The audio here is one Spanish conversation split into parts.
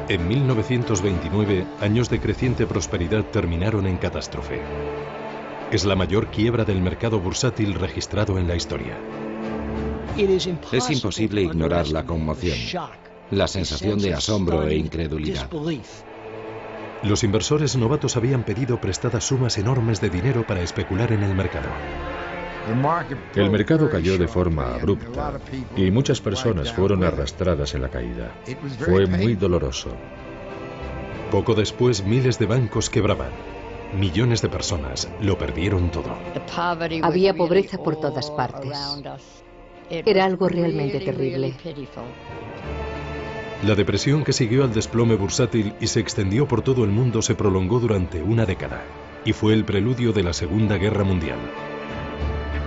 En 1929, años de creciente prosperidad terminaron en catástrofe. Es la mayor quiebra del mercado bursátil registrado en la historia. Es imposible ignorar la conmoción, la sensación de asombro e incredulidad. Los inversores novatos habían pedido prestadas sumas enormes de dinero para especular en el mercado. El mercado cayó de forma abrupta y muchas personas fueron arrastradas en la caída. Fue muy doloroso. Poco después, miles de bancos quebraban. Millones de personas lo perdieron todo. Había pobreza por todas partes. Era algo realmente terrible. La depresión que siguió al desplome bursátil y se extendió por todo el mundo se prolongó durante una década y fue el preludio de la Segunda Guerra Mundial.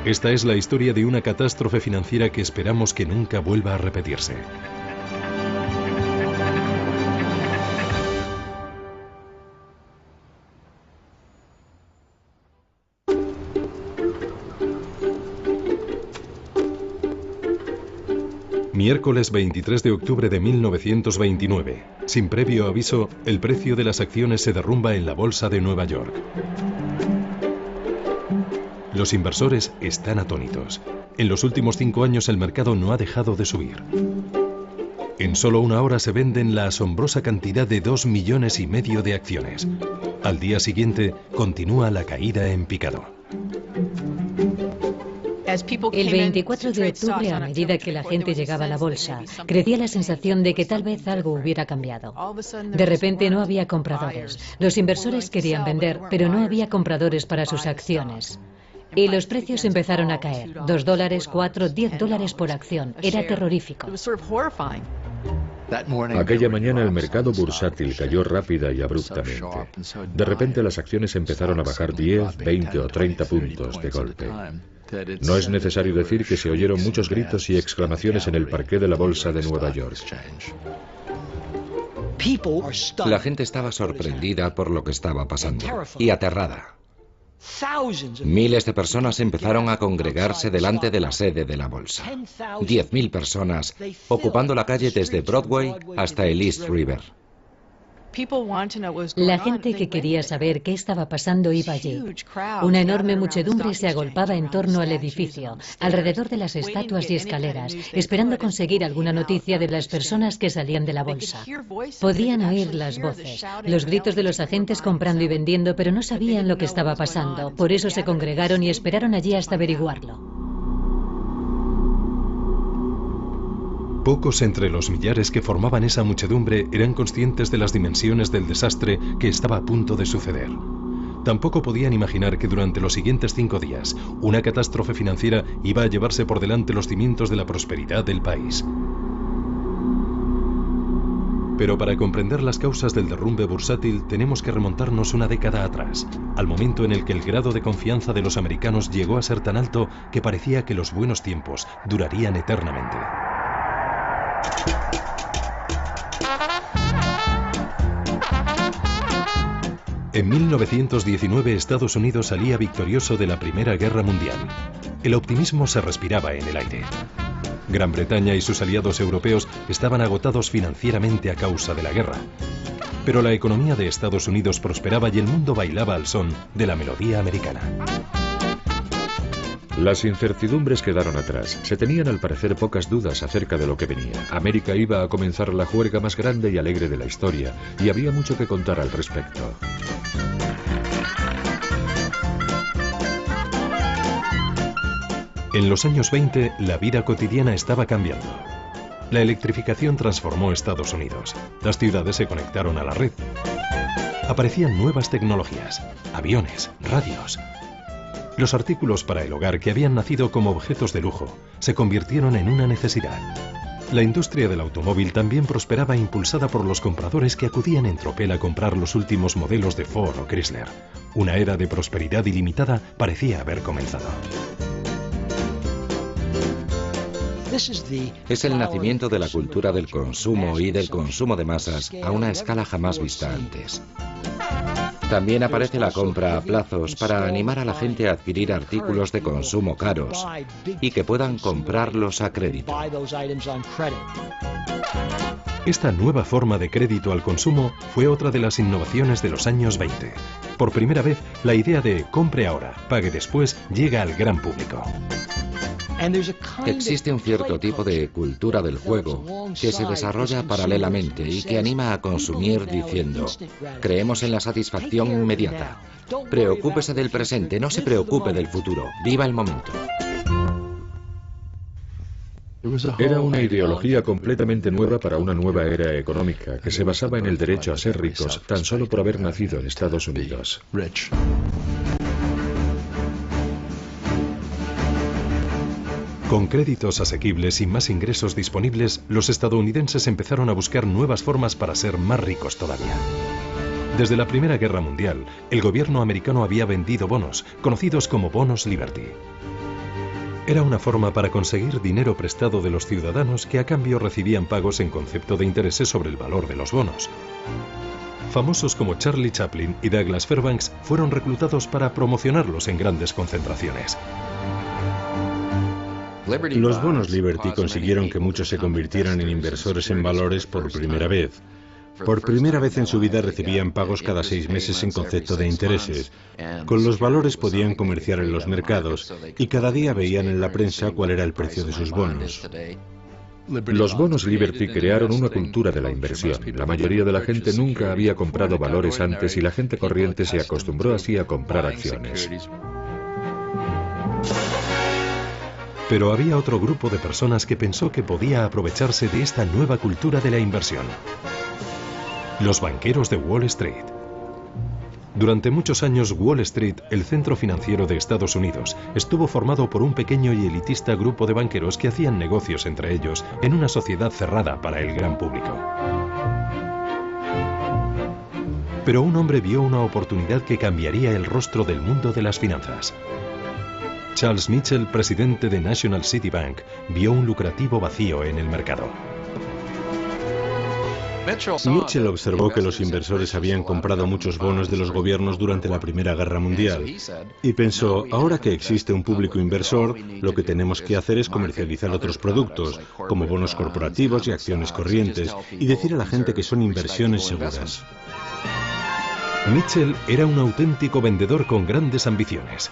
Esta es la historia de una catástrofe financiera que esperamos que nunca vuelva a repetirse. Miércoles 23 de octubre de 1929. Sin previo aviso, el precio de las acciones se derrumba en la Bolsa de Nueva York. Los inversores están atónitos. En los últimos 5 años el mercado no ha dejado de subir. En solo una hora se venden la asombrosa cantidad de 2,5 millones de acciones. Al día siguiente continúa la caída en picado. El 24 de octubre, a medida que la gente llegaba a la bolsa, crecía la sensación de que tal vez algo hubiera cambiado. De repente no había compradores. Los inversores querían vender, pero no había compradores para sus acciones. Y los precios empezaron a caer. $2, $4, $10 por acción. Era terrorífico. Aquella mañana el mercado bursátil cayó rápida y abruptamente. De repente las acciones empezaron a bajar 10, 20 o 30 puntos de golpe. No es necesario decir que se oyeron muchos gritos y exclamaciones en el parqué de la Bolsa de Nueva York. La gente estaba sorprendida por lo que estaba pasando y aterrada. Miles de personas empezaron a congregarse delante de la sede de la bolsa. 10.000 personas ocupando la calle desde Broadway hasta el East River. La gente que quería saber qué estaba pasando iba allí. Una enorme muchedumbre se agolpaba en torno al edificio, alrededor de las estatuas y escaleras, esperando conseguir alguna noticia de las personas que salían de la bolsa. Podían oír las voces, los gritos de los agentes comprando y vendiendo, pero no sabían lo que estaba pasando. Por eso se congregaron y esperaron allí hasta averiguarlo. Pocos entre los millares que formaban esa muchedumbre eran conscientes de las dimensiones del desastre que estaba a punto de suceder. Tampoco podían imaginar que durante los siguientes 5 días, una catástrofe financiera iba a llevarse por delante los cimientos de la prosperidad del país. Pero para comprender las causas del derrumbe bursátil tenemos que remontarnos una década atrás, al momento en el que el grado de confianza de los americanos llegó a ser tan alto que parecía que los buenos tiempos durarían eternamente. En 1919 Estados Unidos salía victorioso de la Primera Guerra Mundial. El optimismo se respiraba en el aire. Gran Bretaña y sus aliados europeos estaban agotados financieramente a causa de la guerra. Pero la economía de Estados Unidos prosperaba y el mundo bailaba al son de la melodía americana. Las incertidumbres quedaron atrás. Se tenían al parecer pocas dudas acerca de lo que venía. América iba a comenzar la juerga más grande y alegre de la historia, y había mucho que contar al respecto. En los años 20, la vida cotidiana estaba cambiando. La electrificación transformó Estados Unidos. Las ciudades se conectaron a la red. Aparecían nuevas tecnologías, aviones, radios. Los artículos para el hogar que habían nacido como objetos de lujo se convirtieron en una necesidad. La industria del automóvil también prosperaba impulsada por los compradores que acudían en tropel a comprar los últimos modelos de Ford o Chrysler. Una era de prosperidad ilimitada parecía haber comenzado. Es el nacimiento de la cultura del consumo y del consumo de masas a una escala jamás vista antes. También aparece la compra a plazos para animar a la gente a adquirir artículos de consumo caros y que puedan comprarlos a crédito. Esta nueva forma de crédito al consumo fue otra de las innovaciones de los años 20. Por primera vez, la idea de compre ahora, pague después llega al gran público. Existe un cierto tipo de cultura del juego que se desarrolla paralelamente y que anima a consumir diciendo: creemos en la satisfacción inmediata. Preocúpese del presente, no se preocupe del futuro. Viva el momento. Era una ideología completamente nueva para una nueva era económica que se basaba en el derecho a ser ricos tan solo por haber nacido en Estados Unidos. Con créditos asequibles y más ingresos disponibles, los estadounidenses empezaron a buscar nuevas formas para ser más ricos todavía. Desde la Primera Guerra Mundial, el gobierno americano había vendido bonos, conocidos como bonos Liberty. Era una forma para conseguir dinero prestado de los ciudadanos que a cambio recibían pagos en concepto de intereses sobre el valor de los bonos. Famosos como Charlie Chaplin y Douglas Fairbanks fueron reclutados para promocionarlos en grandes concentraciones. Los bonos Liberty consiguieron que muchos se convirtieran en inversores en valores por primera vez. Por primera vez en su vida recibían pagos cada 6 meses en concepto de intereses. Con los valores podían comerciar en los mercados y cada día veían en la prensa cuál era el precio de sus bonos. Los bonos Liberty crearon una cultura de la inversión. La mayoría de la gente nunca había comprado valores antes y la gente corriente se acostumbró así a comprar acciones. Pero había otro grupo de personas que pensó que podía aprovecharse de esta nueva cultura de la inversión. Los banqueros de Wall Street. Durante muchos años, Wall Street, el centro financiero de Estados Unidos, estuvo formado por un pequeño y elitista grupo de banqueros que hacían negocios entre ellos en una sociedad cerrada para el gran público. Pero un hombre vio una oportunidad que cambiaría el rostro del mundo de las finanzas. Charles Mitchell, presidente de National City Bank, vio un lucrativo vacío en el mercado. Mitchell observó que los inversores habían comprado muchos bonos de los gobiernos durante la Primera Guerra Mundial y pensó: ahora que existe un público inversor, lo que tenemos que hacer es comercializar otros productos, como bonos corporativos y acciones corrientes, y decir a la gente que son inversiones seguras. Mitchell era un auténtico vendedor con grandes ambiciones.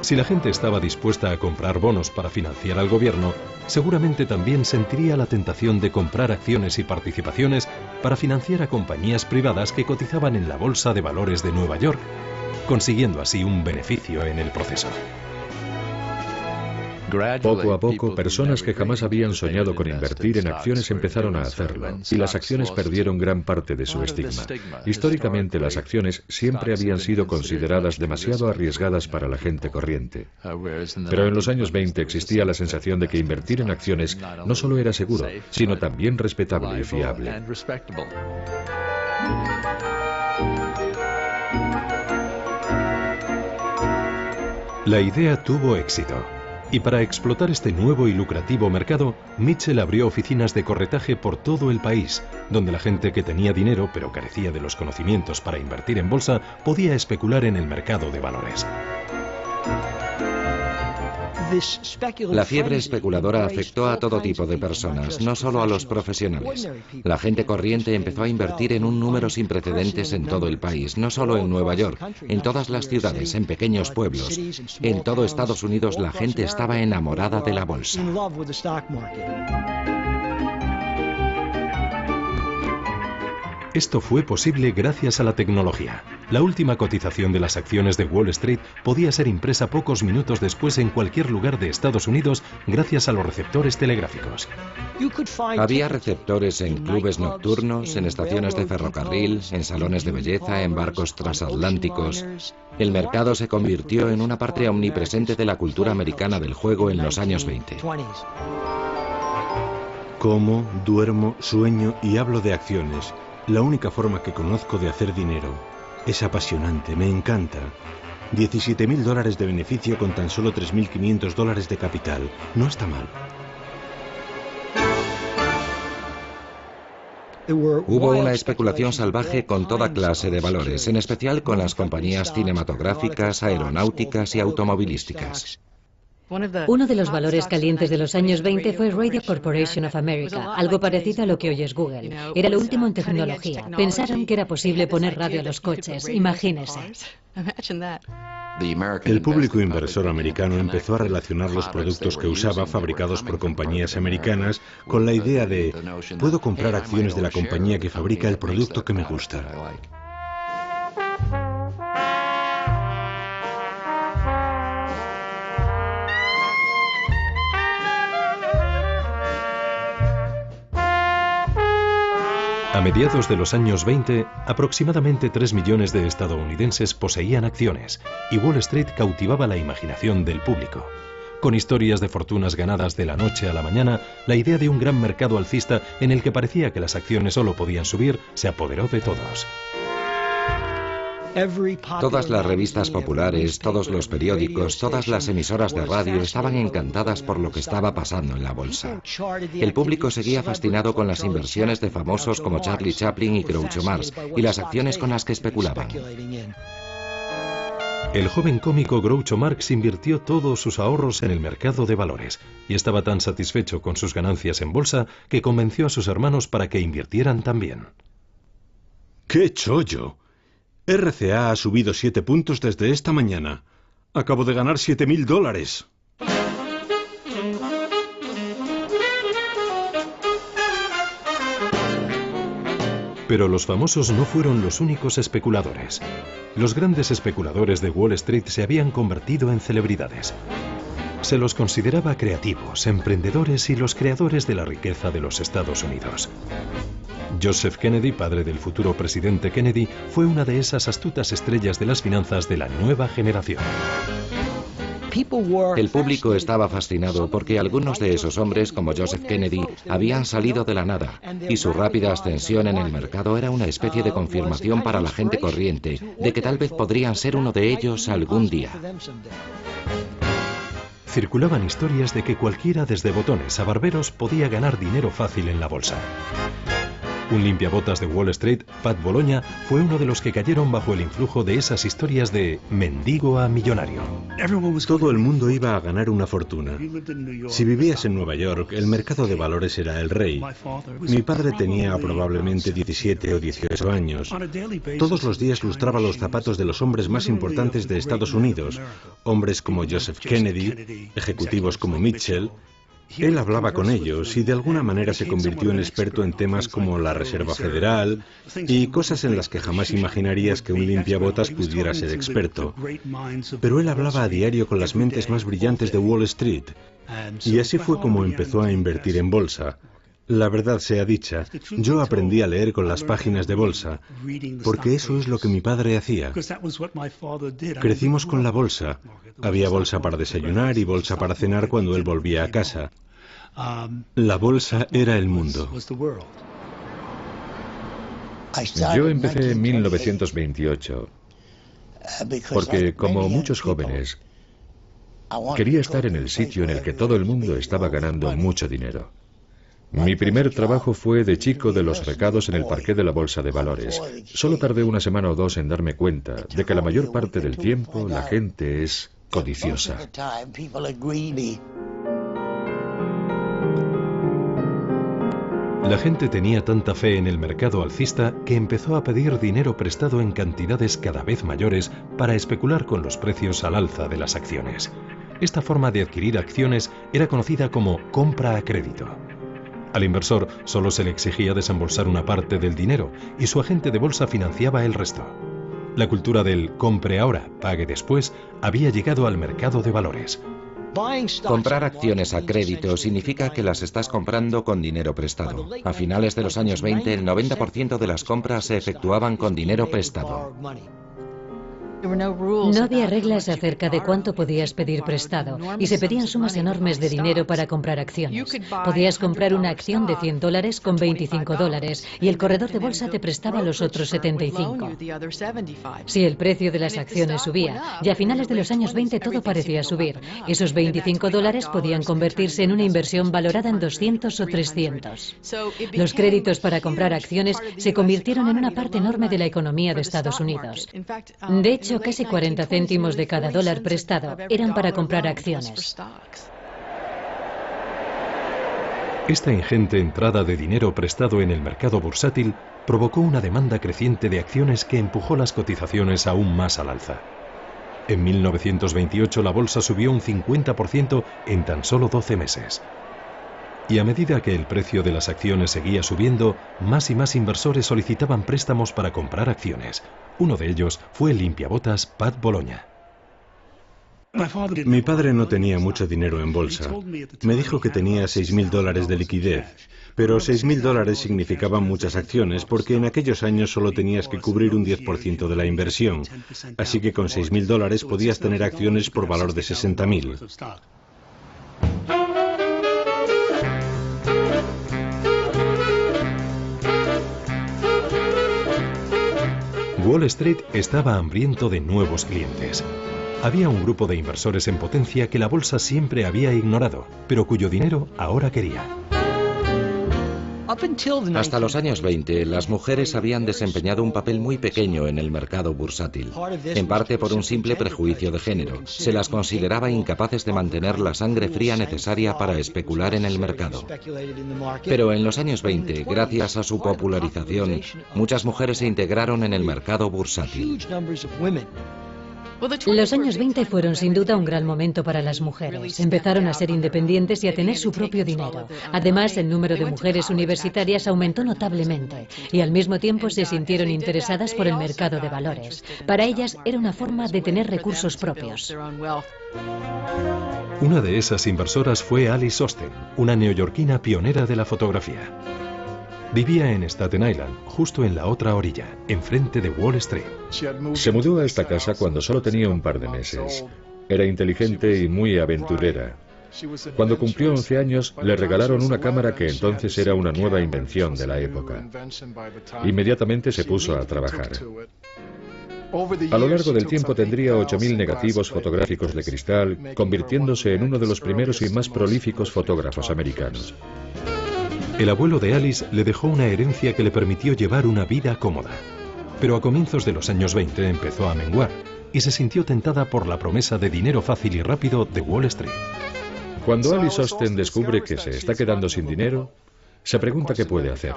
Si la gente estaba dispuesta a comprar bonos para financiar al gobierno, seguramente también sentiría la tentación de comprar acciones y participaciones para financiar a compañías privadas que cotizaban en la Bolsa de Valores de Nueva York, consiguiendo así un beneficio en el proceso. Poco a poco, personas que jamás habían soñado con invertir en acciones empezaron a hacerlo, y las acciones perdieron gran parte de su estigma. Históricamente, las acciones siempre habían sido consideradas demasiado arriesgadas para la gente corriente. Pero en los años 20 existía la sensación de que invertir en acciones no solo era seguro, sino también respetable y fiable. La idea tuvo éxito. Y para explotar este nuevo y lucrativo mercado, Mitchell abrió oficinas de corretaje por todo el país, donde la gente que tenía dinero pero carecía de los conocimientos para invertir en bolsa podía especular en el mercado de valores. La fiebre especuladora afectó a todo tipo de personas, no solo a los profesionales. La gente corriente empezó a invertir en un número sin precedentes en todo el país, no solo en Nueva York, en todas las ciudades, en pequeños pueblos. En todo Estados Unidos la gente estaba enamorada de la bolsa. Esto fue posible gracias a la tecnología. La última cotización de las acciones de Wall Street podía ser impresa pocos minutos después en cualquier lugar de Estados Unidos gracias a los receptores telegráficos. Había receptores en clubes nocturnos, en estaciones de ferrocarril, en salones de belleza, en barcos transatlánticos. El mercado se convirtió en una parte omnipresente de la cultura americana del juego en los años 20. Como, duermo, sueño y hablo de acciones. La única forma que conozco de hacer dinero. Es apasionante, me encanta. $17.000 de beneficio con tan solo $3.500 de capital. No está mal. Hubo una especulación salvaje con toda clase de valores, en especial con las compañías cinematográficas, aeronáuticas y automovilísticas. Uno de los valores calientes de los años 20 fue Radio Corporation of America, algo parecido a lo que hoy es Google. Era lo último en tecnología. Pensaron que era posible poner radio a los coches, imagínese. El público inversor americano empezó a relacionar los productos que usaba, fabricados por compañías americanas, con la idea de: puedo comprar acciones de la compañía que fabrica el producto que me gusta. A mediados de los años 20, aproximadamente 3 millones de estadounidenses poseían acciones, y Wall Street cautivaba la imaginación del público. Con historias de fortunas ganadas de la noche a la mañana, la idea de un gran mercado alcista en el que parecía que las acciones solo podían subir se apoderó de todos. Todas las revistas populares, todos los periódicos, todas las emisoras de radio estaban encantadas por lo que estaba pasando en la bolsa. El público seguía fascinado con las inversiones de famosos como Charlie Chaplin y Groucho Marx y las acciones con las que especulaban. El joven cómico Groucho Marx invirtió todos sus ahorros en el mercado de valores y estaba tan satisfecho con sus ganancias en bolsa que convenció a sus hermanos para que invirtieran también. ¡Qué chollo! RCA ha subido 7 puntos desde esta mañana. Acabo de ganar $7.000. Pero los famosos no fueron los únicos especuladores. Los grandes especuladores de Wall Street se habían convertido en celebridades. Se los consideraba creativos, emprendedores y los creadores de la riqueza de los Estados Unidos. Joseph Kennedy, padre del futuro presidente Kennedy, fue una de esas astutas estrellas de las finanzas de la nueva generación. El público estaba fascinado porque algunos de esos hombres, como Joseph Kennedy, habían salido de la nada, y su rápida ascensión en el mercado era una especie de confirmación para la gente corriente de que tal vez podrían ser uno de ellos algún día. Circulaban historias de que cualquiera, desde botones a barberos, podía ganar dinero fácil en la bolsa. Un limpiabotas de Wall Street, Pat Bologna, fue uno de los que cayeron bajo el influjo de esas historias de mendigo a millonario. Todo el mundo iba a ganar una fortuna. Si vivías en Nueva York, el mercado de valores era el rey. Mi padre tenía probablemente 17 o 18 años. Todos los días lustraba los zapatos de los hombres más importantes de Estados Unidos, hombres como Joseph Kennedy, ejecutivos como Mitchell. Él hablaba con ellos y de alguna manera se convirtió en experto en temas como la Reserva Federal y cosas en las que jamás imaginarías que un limpiabotas pudiera ser experto. Pero él hablaba a diario con las mentes más brillantes de Wall Street y así fue como empezó a invertir en bolsa. La verdad sea dicha, yo aprendí a leer con las páginas de bolsa, porque eso es lo que mi padre hacía. Crecimos con la bolsa. Había bolsa para desayunar y bolsa para cenar cuando él volvía a casa. La bolsa era el mundo. Yo empecé en 1928, porque como muchos jóvenes, quería estar en el sitio en el que todo el mundo estaba ganando mucho dinero. Mi primer trabajo fue de chico de los recados en el parqué de la Bolsa de Valores. Solo tardé una semana o dos en darme cuenta de que la mayor parte del tiempo la gente es codiciosa. La gente tenía tanta fe en el mercado alcista que empezó a pedir dinero prestado en cantidades cada vez mayores para especular con los precios al alza de las acciones. Esta forma de adquirir acciones era conocida como compra a crédito. Al inversor solo se le exigía desembolsar una parte del dinero y su agente de bolsa financiaba el resto. La cultura del compre ahora, pague después había llegado al mercado de valores. Comprar acciones a crédito significa que las estás comprando con dinero prestado. A finales de los años 20, el 90% de las compras se efectuaban con dinero prestado. No había reglas acerca de cuánto podías pedir prestado y se pedían sumas enormes de dinero para comprar acciones. Podías comprar una acción de $100 con $25 y el corredor de bolsa te prestaba los otros 75. Si el precio de las acciones subía, y a finales de los años 20 todo parecía subir, esos $25 podían convertirse en una inversión valorada en 200 o 300. Los créditos para comprar acciones se convirtieron en una parte enorme de la economía de Estados Unidos. De hecho, casi 40 céntimos de cada dólar prestado eran para comprar acciones. Esta ingente entrada de dinero prestado en el mercado bursátil provocó una demanda creciente de acciones que empujó las cotizaciones aún más al alza. En 1928 la bolsa subió un 50% en tan solo 12 meses. Y a medida que el precio de las acciones seguía subiendo, más y más inversores solicitaban préstamos para comprar acciones. Uno de ellos fue el limpiabotas Pat Bologna. Mi padre no tenía mucho dinero en bolsa. Me dijo que tenía $6.000 de liquidez, pero $6.000 significaban muchas acciones porque en aquellos años solo tenías que cubrir un 10% de la inversión. Así que con $6.000 podías tener acciones por valor de $60.000. Wall Street estaba hambriento de nuevos clientes. Había un grupo de inversores en potencia que la bolsa siempre había ignorado, pero cuyo dinero ahora quería. Hasta los años 20, las mujeres habían desempeñado un papel muy pequeño en el mercado bursátil, en parte por un simple prejuicio de género. Se las consideraba incapaces de mantener la sangre fría necesaria para especular en el mercado. Pero en los años 20, gracias a su popularización, muchas mujeres se integraron en el mercado bursátil. Los años 20 fueron sin duda un gran momento para las mujeres. Empezaron a ser independientes y a tener su propio dinero. Además, el número de mujeres universitarias aumentó notablemente y al mismo tiempo se sintieron interesadas por el mercado de valores. Para ellas era una forma de tener recursos propios. Una de esas inversoras fue Alice Osten, una neoyorquina pionera de la fotografía. Vivía en Staten Island, justo en la otra orilla, enfrente de Wall Street. Se mudó a esta casa cuando solo tenía un par de meses. Era inteligente y muy aventurera. Cuando cumplió 11 años, le regalaron una cámara que entonces era una nueva invención de la época. Inmediatamente se puso a trabajar. A lo largo del tiempo tendría 8.000 negativos fotográficos de cristal, convirtiéndose en uno de los primeros y más prolíficos fotógrafos americanos. El abuelo de Alice le dejó una herencia que le permitió llevar una vida cómoda. Pero a comienzos de los años 20 empezó a menguar y se sintió tentada por la promesa de dinero fácil y rápido de Wall Street. Cuando Alice Osten descubre que se está quedando sin dinero, se pregunta qué puede hacer.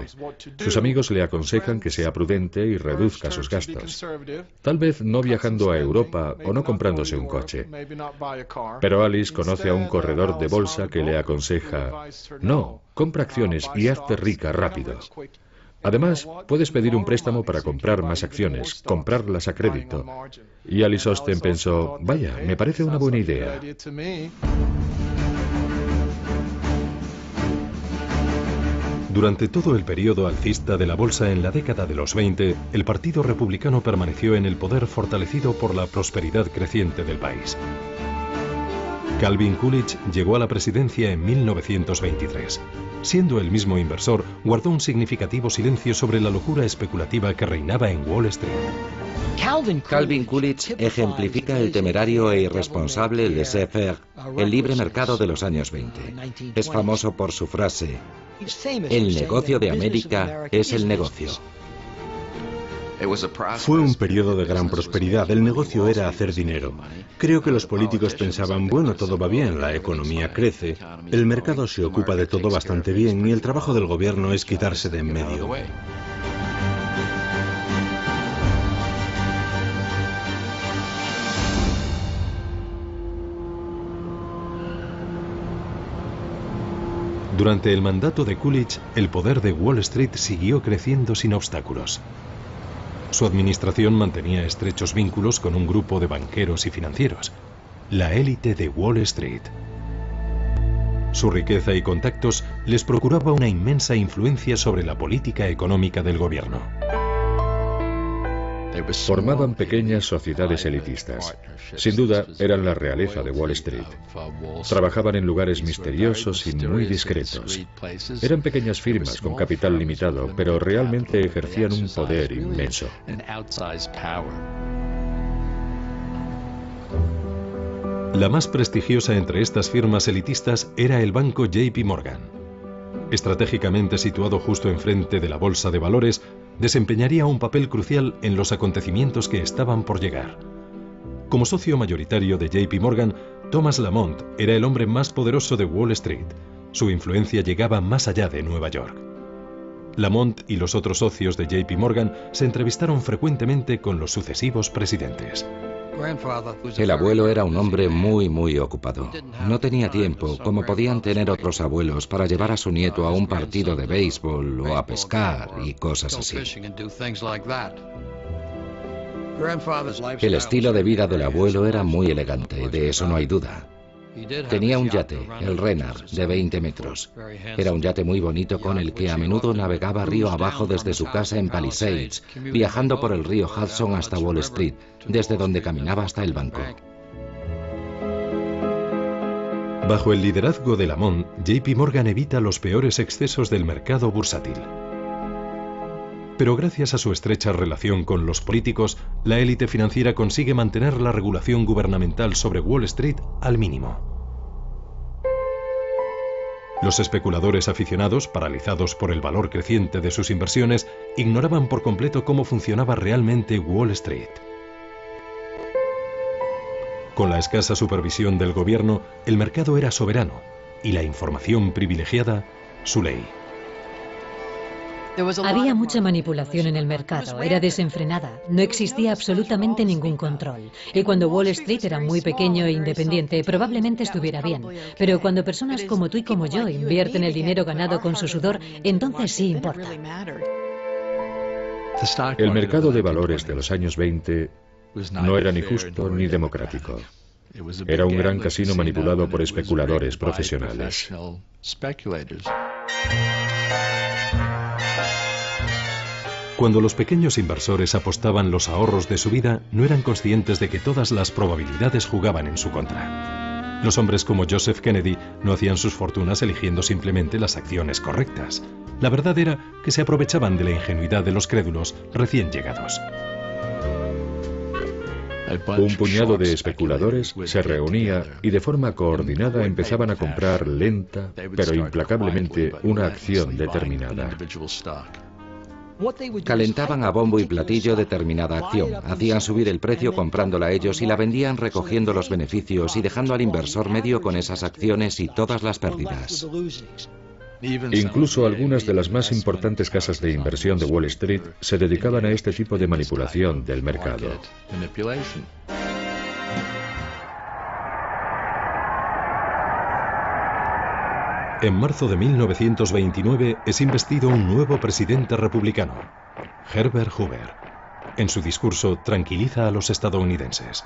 Sus amigos le aconsejan que sea prudente y reduzca sus gastos. Tal vez no viajando a Europa o no comprándose un coche. Pero Alice conoce a un corredor de bolsa que le aconseja: no, compra acciones y hazte rica rápido. Además, puedes pedir un préstamo para comprar más acciones, comprarlas a crédito. Y Alice Osten pensó: vaya, me parece una buena idea. Durante todo el periodo alcista de la bolsa en la década de los 20, el Partido Republicano permaneció en el poder fortalecido por la prosperidad creciente del país. Calvin Coolidge llegó a la presidencia en 1923. Siendo el mismo inversor, guardó un significativo silencio sobre la locura especulativa que reinaba en Wall Street. Calvin Coolidge ejemplifica el temerario e irresponsable laissez-faire, el libre mercado de los años 20. Es famoso por su frase: el negocio de América es el negocio. Fue un periodo de gran prosperidad. El negocio era hacer dinero. Creo que los políticos pensaban: bueno, todo va bien, la economía crece, el mercado se ocupa de todo bastante bien y el trabajo del gobierno es quitarse de en medio. Durante el mandato de Coolidge, el poder de Wall Street siguió creciendo sin obstáculos. Su administración mantenía estrechos vínculos con un grupo de banqueros y financieros, la élite de Wall Street. Su riqueza y contactos les procuraba una inmensa influencia sobre la política económica del gobierno. Formaban pequeñas sociedades elitistas. Sin duda, eran la realeza de Wall Street. Trabajaban en lugares misteriosos y muy discretos. Eran pequeñas firmas con capital limitado, pero realmente ejercían un poder inmenso. La más prestigiosa entre estas firmas elitistas era el banco JP Morgan. Estratégicamente situado justo enfrente de la bolsa de valores, desempeñaría un papel crucial en los acontecimientos que estaban por llegar. Como socio mayoritario de JP Morgan, Thomas Lamont era el hombre más poderoso de Wall Street. Su influencia llegaba más allá de Nueva York. Lamont y los otros socios de JP Morgan se entrevistaron frecuentemente con los sucesivos presidentes. El abuelo era un hombre muy ocupado. No tenía tiempo, como podían tener otros abuelos, para llevar a su nieto a un partido de béisbol o a pescar y cosas así. El estilo de vida del abuelo era muy elegante, de eso no hay duda. Tenía un yate, el Renard, de 20 metros. Era un yate muy bonito con el que a menudo navegaba río abajo desde su casa en Palisades, viajando por el río Hudson hasta Wall Street, desde donde caminaba hasta el banco. Bajo el liderazgo de Lamont, JP Morgan evita los peores excesos del mercado bursátil. Pero gracias a su estrecha relación con los políticos, la élite financiera consigue mantener la regulación gubernamental sobre Wall Street al mínimo. Los especuladores aficionados, paralizados por el valor creciente de sus inversiones, ignoraban por completo cómo funcionaba realmente Wall Street. Con la escasa supervisión del gobierno, el mercado era soberano y la información privilegiada, su ley. Había mucha manipulación en el mercado, era desenfrenada, no existía absolutamente ningún control. Y cuando Wall Street era muy pequeño e independiente, probablemente estuviera bien. Pero cuando personas como tú y como yo invierten el dinero ganado con su sudor, entonces sí importa. El mercado de valores de los años 20 no era ni justo ni democrático. Era un gran casino manipulado por especuladores profesionales. Cuando los pequeños inversores apostaban los ahorros de su vida, no eran conscientes de que todas las probabilidades jugaban en su contra. Los hombres como Joseph Kennedy no hacían sus fortunas eligiendo simplemente las acciones correctas. La verdad era que se aprovechaban de la ingenuidad de los crédulos recién llegados. Un puñado de especuladores se reunía y de forma coordinada empezaban a comprar lenta pero implacablemente una acción determinada. Calentaban a bombo y platillo determinada acción, hacían subir el precio comprándola ellos y la vendían recogiendo los beneficios y dejando al inversor medio con esas acciones y todas las pérdidas. Incluso algunas de las más importantes casas de inversión de Wall Street se dedicaban a este tipo de manipulación del mercado. En marzo de 1929 es investido un nuevo presidente republicano, Herbert Hoover. En su discurso tranquiliza a los estadounidenses.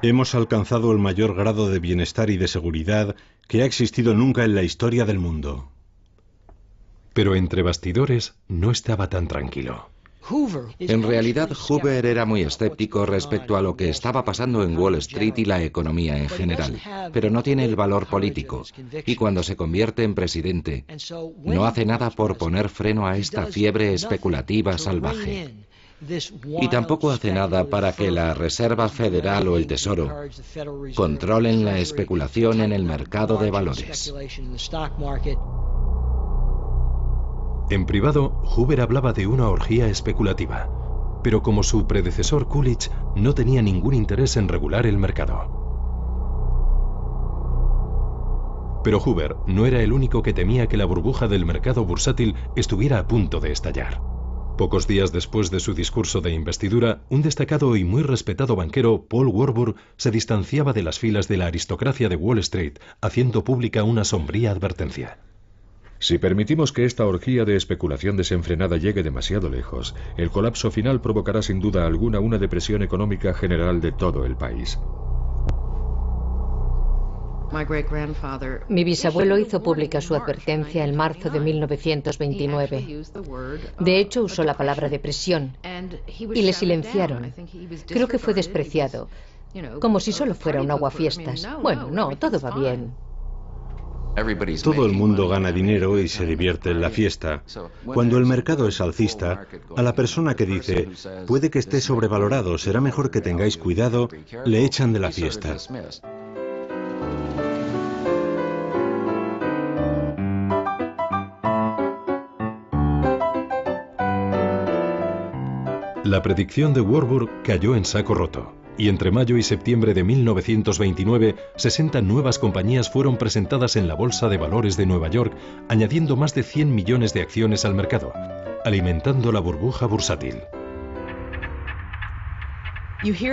Hemos alcanzado el mayor grado de bienestar y de seguridad que ha existido nunca en la historia del mundo. Pero entre bastidores no estaba tan tranquilo. En realidad, Hoover era muy escéptico respecto a lo que estaba pasando en Wall Street y la economía en general, pero no tiene el valor político, y cuando se convierte en presidente, no hace nada por poner freno a esta fiebre especulativa salvaje. Y tampoco hace nada para que la Reserva Federal o el Tesoro controlen la especulación en el mercado de valores. En privado, Hoover hablaba de una orgía especulativa, pero como su predecesor Coolidge, no tenía ningún interés en regular el mercado. Pero Hoover no era el único que temía que la burbuja del mercado bursátil estuviera a punto de estallar. Pocos días después de su discurso de investidura, un destacado y muy respetado banquero, Paul Warburg, se distanciaba de las filas de la aristocracia de Wall Street, haciendo pública una sombría advertencia. Si permitimos que esta orgía de especulación desenfrenada llegue demasiado lejos, el colapso final provocará sin duda alguna una depresión económica general de todo el país. Mi bisabuelo hizo pública su advertencia en marzo de 1929. De hecho, usó la palabra depresión y le silenciaron. Creo que fue despreciado, como si solo fuera un aguafiestas. Bueno, no, todo va bien. Todo el mundo gana dinero y se divierte en la fiesta. Cuando el mercado es alcista, a la persona que dice, puede que esté sobrevalorado, será mejor que tengáis cuidado, le echan de la fiesta. La predicción de Warburg cayó en saco roto, y entre mayo y septiembre de 1929, 60 nuevas compañías fueron presentadas en la Bolsa de Valores de Nueva York, añadiendo más de 100 millones de acciones al mercado, alimentando la burbuja bursátil.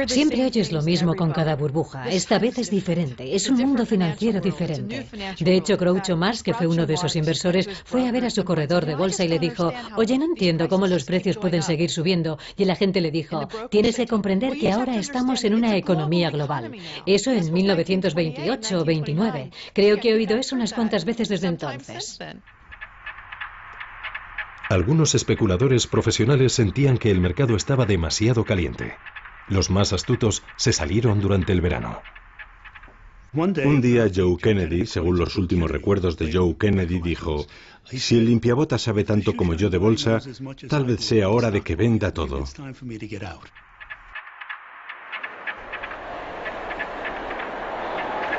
Siempre oyes lo mismo con cada burbuja. Esta vez es diferente. Es un mundo financiero diferente. De hecho, Groucho Marx, que fue uno de esos inversores, fue a ver a su corredor de bolsa y le dijo, oye, no entiendo cómo los precios pueden seguir subiendo. Y el agente le dijo, tienes que comprender que ahora estamos en una economía global. Eso en 1928 o 29. Creo que he oído eso unas cuantas veces desde entonces. Algunos especuladores profesionales sentían que el mercado estaba demasiado caliente. Los más astutos se salieron durante el verano. Un día Joe Kennedy, según los últimos recuerdos de Joe Kennedy, dijo, si el limpiabotas sabe tanto como yo de bolsa, tal vez sea hora de que venda todo.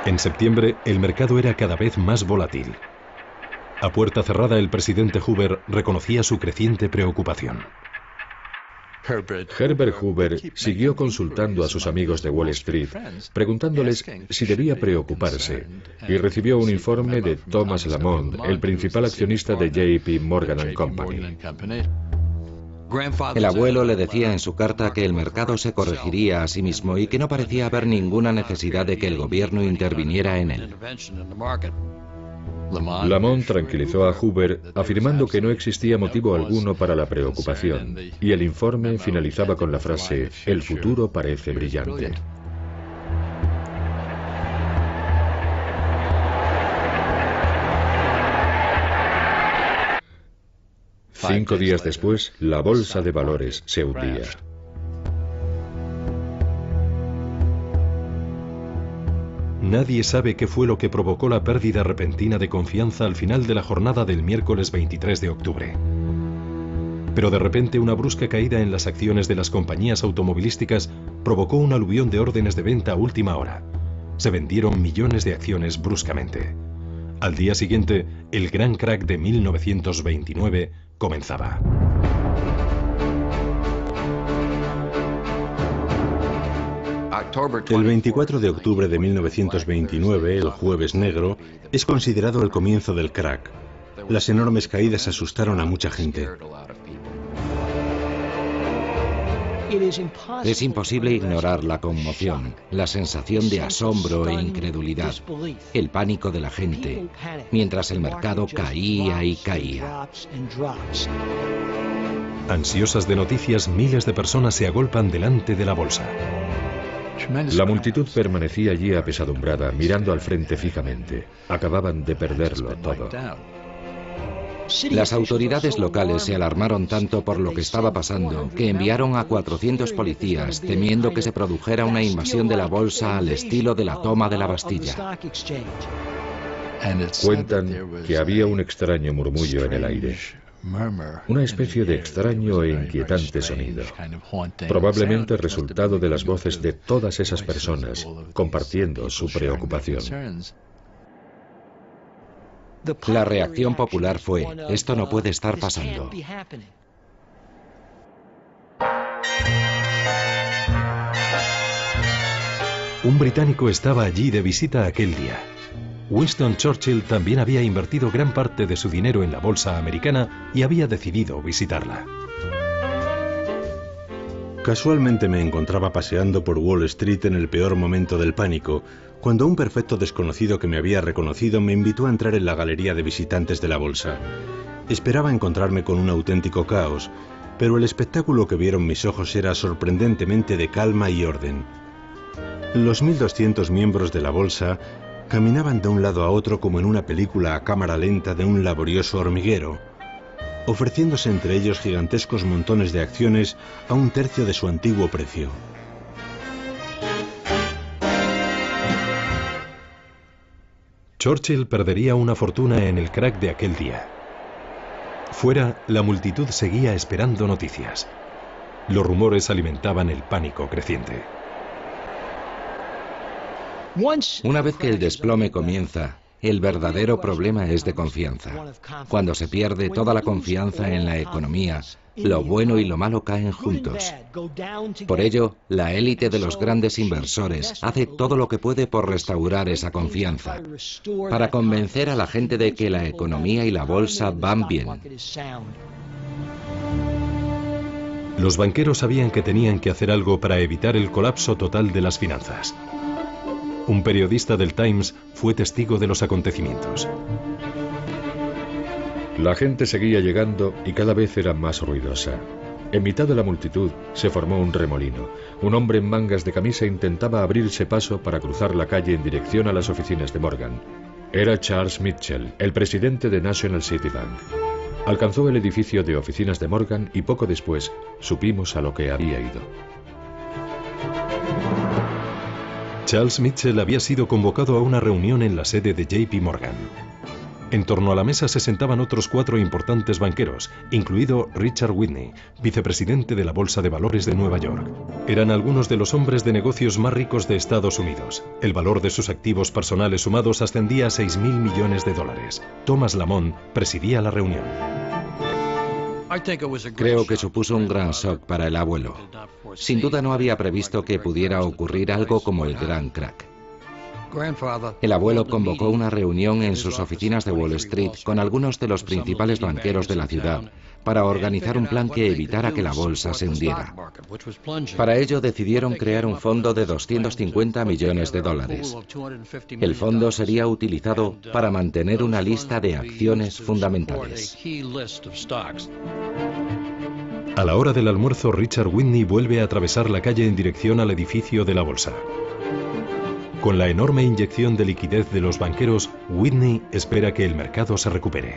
En septiembre, el mercado era cada vez más volátil. A puerta cerrada, el presidente Hoover reconocía su creciente preocupación. Herbert Hoover siguió consultando a sus amigos de Wall Street, preguntándoles si debía preocuparse, y recibió un informe de Thomas Lamont, el principal accionista de J.P. Morgan & Company. El abuelo le decía en su carta que el mercado se corregiría a sí mismo y que no parecía haber ninguna necesidad de que el gobierno interviniera en él. Lamont tranquilizó a Hoover afirmando que no existía motivo alguno para la preocupación, y el informe finalizaba con la frase, el futuro parece brillante. Cinco días después, la bolsa de valores se hundía. Nadie sabe qué fue lo que provocó la pérdida repentina de confianza al final de la jornada del miércoles 23 de octubre. Pero de repente una brusca caída en las acciones de las compañías automovilísticas provocó un aluvión de órdenes de venta a última hora. Se vendieron millones de acciones bruscamente. Al día siguiente, el gran crack de 1929 comenzaba. El 24 de octubre de 1929, el Jueves Negro, es considerado el comienzo del crack. Las enormes caídas asustaron a mucha gente. Es imposible ignorar la conmoción, la sensación de asombro e incredulidad, el pánico de la gente, mientras el mercado caía y caía. Ansiosas de noticias, miles de personas se agolpan delante de la bolsa. La multitud permanecía allí apesadumbrada, mirando al frente fijamente. Acababan de perderlo todo. Las autoridades locales se alarmaron tanto por lo que estaba pasando que enviaron a 400 policías temiendo que se produjera una invasión de la bolsa al estilo de la toma de la Bastilla. Cuentan que había un extraño murmullo en el aire. Una especie de extraño e inquietante sonido, probablemente resultado de las voces de todas esas personas compartiendo su preocupación. La reacción popular fue, esto no puede estar pasando. Un británico estaba allí de visita aquel día. Winston Churchill también había invertido gran parte de su dinero en la bolsa americana y había decidido visitarla. Casualmente me encontraba paseando por Wall Street en el peor momento del pánico, cuando un perfecto desconocido que me había reconocido me invitó a entrar en la galería de visitantes de la bolsa. Esperaba encontrarme con un auténtico caos, pero el espectáculo que vieron mis ojos era sorprendentemente de calma y orden. Los 1.200 miembros de la bolsa Caminaban de un lado a otro como en una película a cámara lenta de un laborioso hormiguero, ofreciéndose entre ellos gigantescos montones de acciones a un tercio de su antiguo precio. Churchill perdería una fortuna en el crack de aquel día. Fuera, la multitud seguía esperando noticias. Los rumores alimentaban el pánico creciente. Una vez que el desplome comienza, el verdadero problema es de confianza. Cuando se pierde toda la confianza en la economía, lo bueno y lo malo caen juntos. Por ello, la élite de los grandes inversores hace todo lo que puede por restaurar esa confianza, para convencer a la gente de que la economía y la bolsa van bien. Los banqueros sabían que tenían que hacer algo para evitar el colapso total de las finanzas. Un periodista del Times fue testigo de los acontecimientos. La gente seguía llegando y cada vez era más ruidosa. En mitad de la multitud se formó un remolino. Un hombre en mangas de camisa intentaba abrirse paso para cruzar la calle en dirección a las oficinas de Morgan. Era Charles Mitchell, el presidente de National City Bank. Alcanzó el edificio de oficinas de Morgan y poco después supimos a lo que había ido. Charles Mitchell había sido convocado a una reunión en la sede de JP Morgan. En torno a la mesa se sentaban otros 4 importantes banqueros, incluido Richard Whitney, vicepresidente de la Bolsa de Valores de Nueva York. Eran algunos de los hombres de negocios más ricos de Estados Unidos. El valor de sus activos personales sumados ascendía a $6.000 millones. Thomas Lamont presidía la reunión. Creo que supuso un gran shock para el abuelo. Sin duda no había previsto que pudiera ocurrir algo como el gran crack. El abuelo convocó una reunión en sus oficinas de Wall Street con algunos de los principales banqueros de la ciudad para organizar un plan que evitara que la bolsa se hundiera. Para ello decidieron crear un fondo de $250 millones. El fondo sería utilizado para mantener una lista de acciones fundamentales. A la hora del almuerzo, Richard Whitney vuelve a atravesar la calle en dirección al edificio de la bolsa. Con la enorme inyección de liquidez de los banqueros, Whitney espera que el mercado se recupere.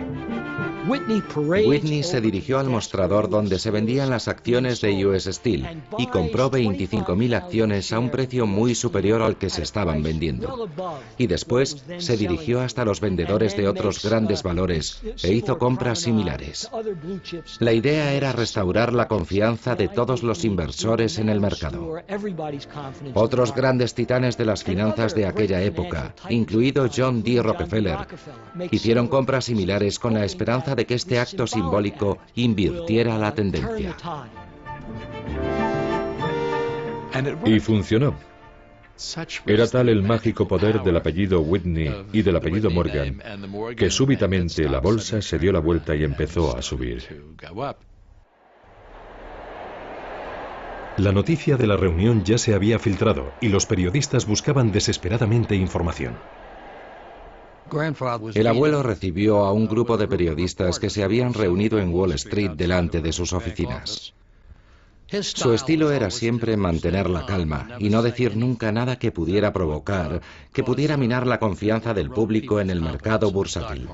Whitney se dirigió al mostrador donde se vendían las acciones de US Steel y compró 25.000 acciones a un precio muy superior al que se estaban vendiendo. Y después se dirigió hasta los vendedores de otros grandes valores e hizo compras similares. La idea era restaurar la confianza de todos los inversores en el mercado. Otros grandes titanes de las finanzas de aquella época, incluido John D. Rockefeller, hicieron compras similares con la esperanza de que este acto simbólico invirtiera la tendencia. Y funcionó. Era tal el mágico poder del apellido Whitney y del apellido Morgan que súbitamente la bolsa se dio la vuelta y empezó a subir. La noticia de la reunión ya se había filtrado y los periodistas buscaban desesperadamente información. El abuelo recibió a un grupo de periodistas que se habían reunido en Wall Street delante de sus oficinas. Su estilo era siempre mantener la calma y no decir nunca nada que pudiera provocar, que pudiera minar la confianza del público en el mercado bursátil.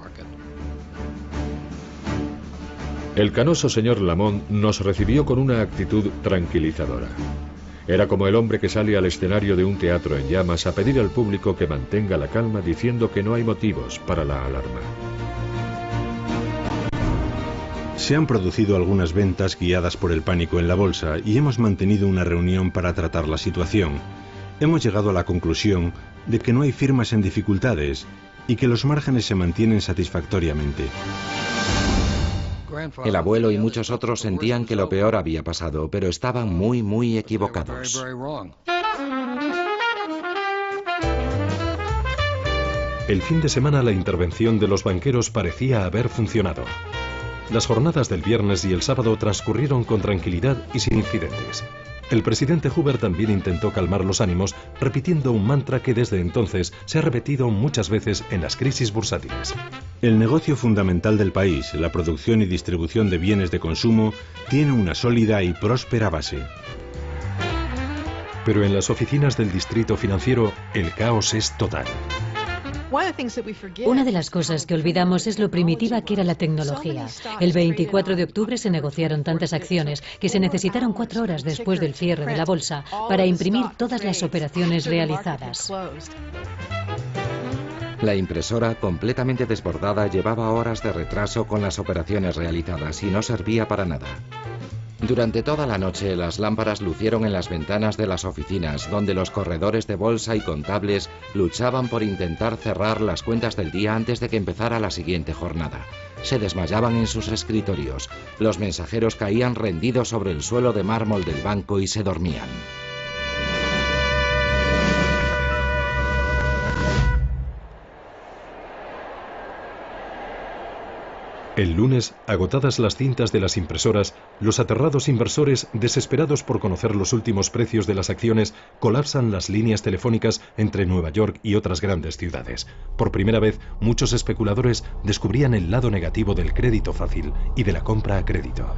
El canoso señor Lamont nos recibió con una actitud tranquilizadora. Era como el hombre que sale al escenario de un teatro en llamas a pedir al público que mantenga la calma diciendo que no hay motivos para la alarma. Se han producido algunas ventas guiadas por el pánico en la bolsa y hemos mantenido una reunión para tratar la situación. Hemos llegado a la conclusión de que no hay firmas en dificultades y que los márgenes se mantienen satisfactoriamente. El abuelo y muchos otros sentían que lo peor había pasado, pero estaban muy equivocados. El fin de semana la intervención de los banqueros parecía haber funcionado. Las jornadas del viernes y el sábado transcurrieron con tranquilidad y sin incidentes. El presidente Hoover también intentó calmar los ánimos, repitiendo un mantra que desde entonces se ha repetido muchas veces en las crisis bursátiles. El negocio fundamental del país, la producción y distribución de bienes de consumo, tiene una sólida y próspera base. Pero en las oficinas del distrito financiero, el caos es total. Una de las cosas que olvidamos es lo primitiva que era la tecnología. El 24 de octubre se negociaron tantas acciones que se necesitaron 4 horas después del cierre de la bolsa para imprimir todas las operaciones realizadas. La impresora, completamente desbordada, llevaba horas de retraso con las operaciones realizadas y no servía para nada. Durante toda la noche, las lámparas lucieron en las ventanas de las oficinas, donde los corredores de bolsa y contables luchaban por intentar cerrar las cuentas del día antes de que empezara la siguiente jornada. Se desmayaban en sus escritorios. Los mensajeros caían rendidos sobre el suelo de mármol del banco y se dormían. El lunes, agotadas las cintas de las impresoras, los aterrados inversores, desesperados por conocer los últimos precios de las acciones, colapsan las líneas telefónicas entre Nueva York y otras grandes ciudades. Por primera vez, muchos especuladores descubrían el lado negativo del crédito fácil y de la compra a crédito.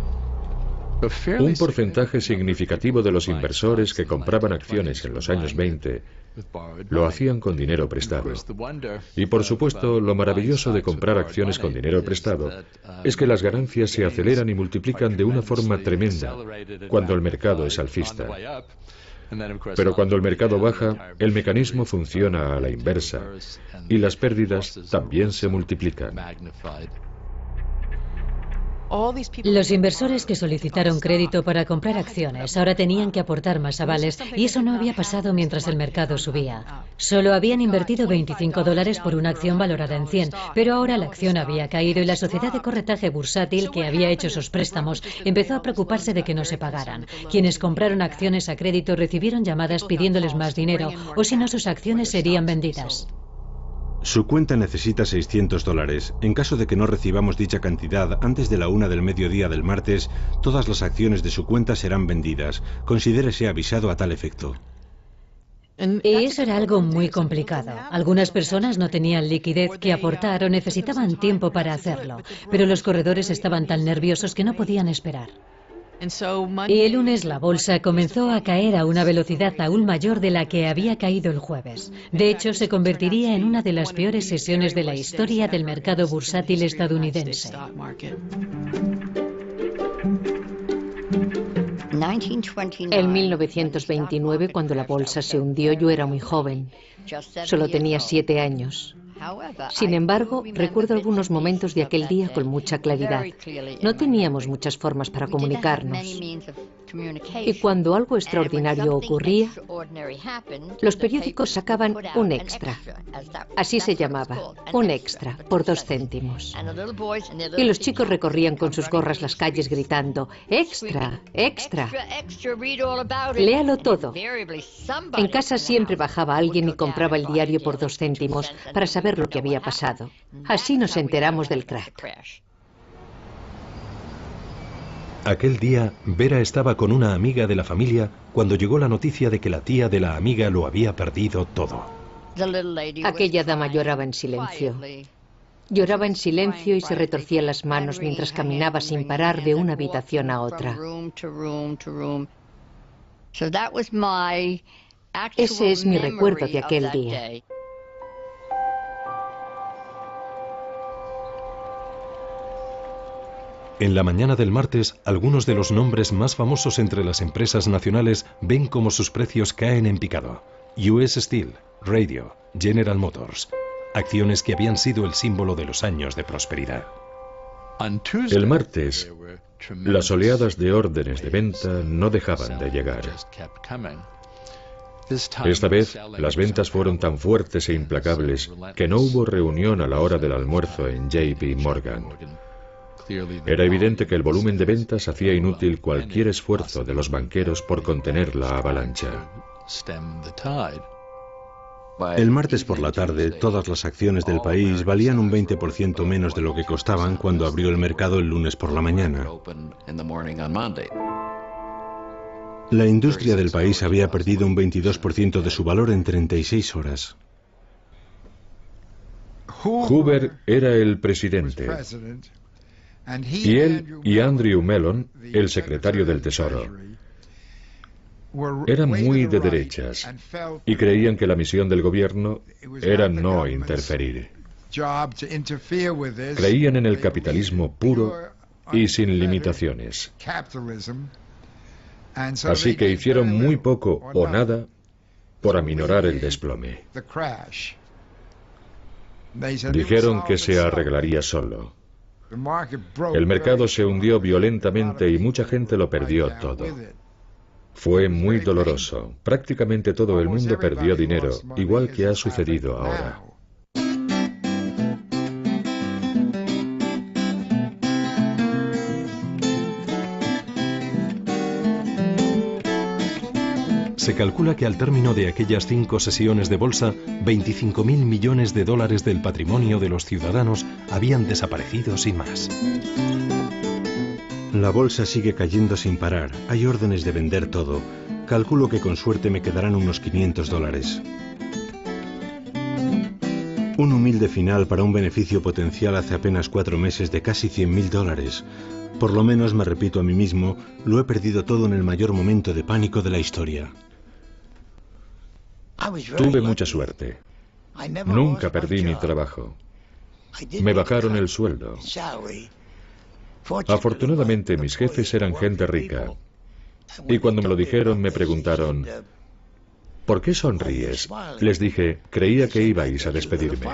Un porcentaje significativo de los inversores que compraban acciones en los años 20 lo hacían con dinero prestado. Y por supuesto, lo maravilloso de comprar acciones con dinero prestado es que las ganancias se aceleran y multiplican de una forma tremenda cuando el mercado es alcista. Pero cuando el mercado baja, el mecanismo funciona a la inversa y las pérdidas también se multiplican. Los inversores que solicitaron crédito para comprar acciones ahora tenían que aportar más avales y eso no había pasado mientras el mercado subía. Solo habían invertido $25 por una acción valorada en 100, pero ahora la acción había caído y la sociedad de corretaje bursátil que había hecho esos préstamos empezó a preocuparse de que no se pagaran. Quienes compraron acciones a crédito recibieron llamadas pidiéndoles más dinero o si no sus acciones serían vendidas. Su cuenta necesita $600. En caso de que no recibamos dicha cantidad antes de la 1 del mediodía del martes, todas las acciones de su cuenta serán vendidas. Considérese avisado a tal efecto. Y eso era algo muy complicado. Algunas personas no tenían liquidez que aportar o necesitaban tiempo para hacerlo, pero los corredores estaban tan nerviosos que no podían esperar. Y el lunes la bolsa comenzó a caer a una velocidad aún mayor de la que había caído el jueves. De hecho, se convertiría en una de las peores sesiones de la historia del mercado bursátil estadounidense. En 1929, cuando la bolsa se hundió, yo era muy joven. Solo tenía 7 años. Sin embargo, recuerdo algunos momentos de aquel día con mucha claridad. No teníamos muchas formas para comunicarnos. Y cuando algo extraordinario ocurría, los periódicos sacaban un extra. Así se llamaba, un extra, por 2 céntimos. Y los chicos recorrían con sus gorras las calles gritando, ¡extra, extra! Léalo todo. En casa siempre bajaba alguien y compraba el diario por 2 céntimos para saber lo que había pasado. Así nos enteramos del crack. Aquel día, Vera estaba con una amiga de la familia cuando llegó la noticia de que la tía de la amiga lo había perdido todo. Aquella dama lloraba en silencio. Lloraba en silencio y se retorcía las manos mientras caminaba sin parar de una habitación a otra. Ese es mi recuerdo de aquel día. En la mañana del martes, algunos de los nombres más famosos entre las empresas nacionales ven cómo sus precios caen en picado. US Steel, Radio, General Motors, acciones que habían sido el símbolo de los años de prosperidad. El martes, las oleadas de órdenes de venta no dejaban de llegar. Esta vez, las ventas fueron tan fuertes e implacables que no hubo reunión a la hora del almuerzo en JP Morgan. Era evidente que el volumen de ventas hacía inútil cualquier esfuerzo de los banqueros por contener la avalancha. El martes por la tarde, todas las acciones del país valían un 20% menos de lo que costaban cuando abrió el mercado el lunes por la mañana. La industria del país había perdido un 22% de su valor en 36 horas. Hoover era el presidente. Y él y Andrew Mellon, el secretario del Tesoro. eran muy de derechas y creían que la misión del gobierno era no interferir. Creían en el capitalismo puro y sin limitaciones. Así que hicieron muy poco o nada por aminorar el desplome. Dijeron que se arreglaría solo. El mercado se hundió violentamente y mucha gente lo perdió todo. Fue muy doloroso. Prácticamente todo el mundo perdió dinero, igual que ha sucedido ahora. Se calcula que al término de aquellas 5 sesiones de bolsa, 25.000 millones de dólares del patrimonio de los ciudadanos habían desaparecido sin más. La bolsa sigue cayendo sin parar. Hay órdenes de vender todo. Calculo que con suerte me quedarán unos $500. Un humilde final para un beneficio potencial hace apenas 4 meses de casi $100.000. Por lo menos, me repito a mí mismo, lo he perdido todo en el mayor momento de pánico de la historia. Tuve mucha suerte. Nunca perdí mi trabajo. Me bajaron el sueldo. Afortunadamente, mis jefes eran gente rica. Y cuando me lo dijeron, me preguntaron, ¿por qué sonríes? Les dije, creía que ibais a despedirme.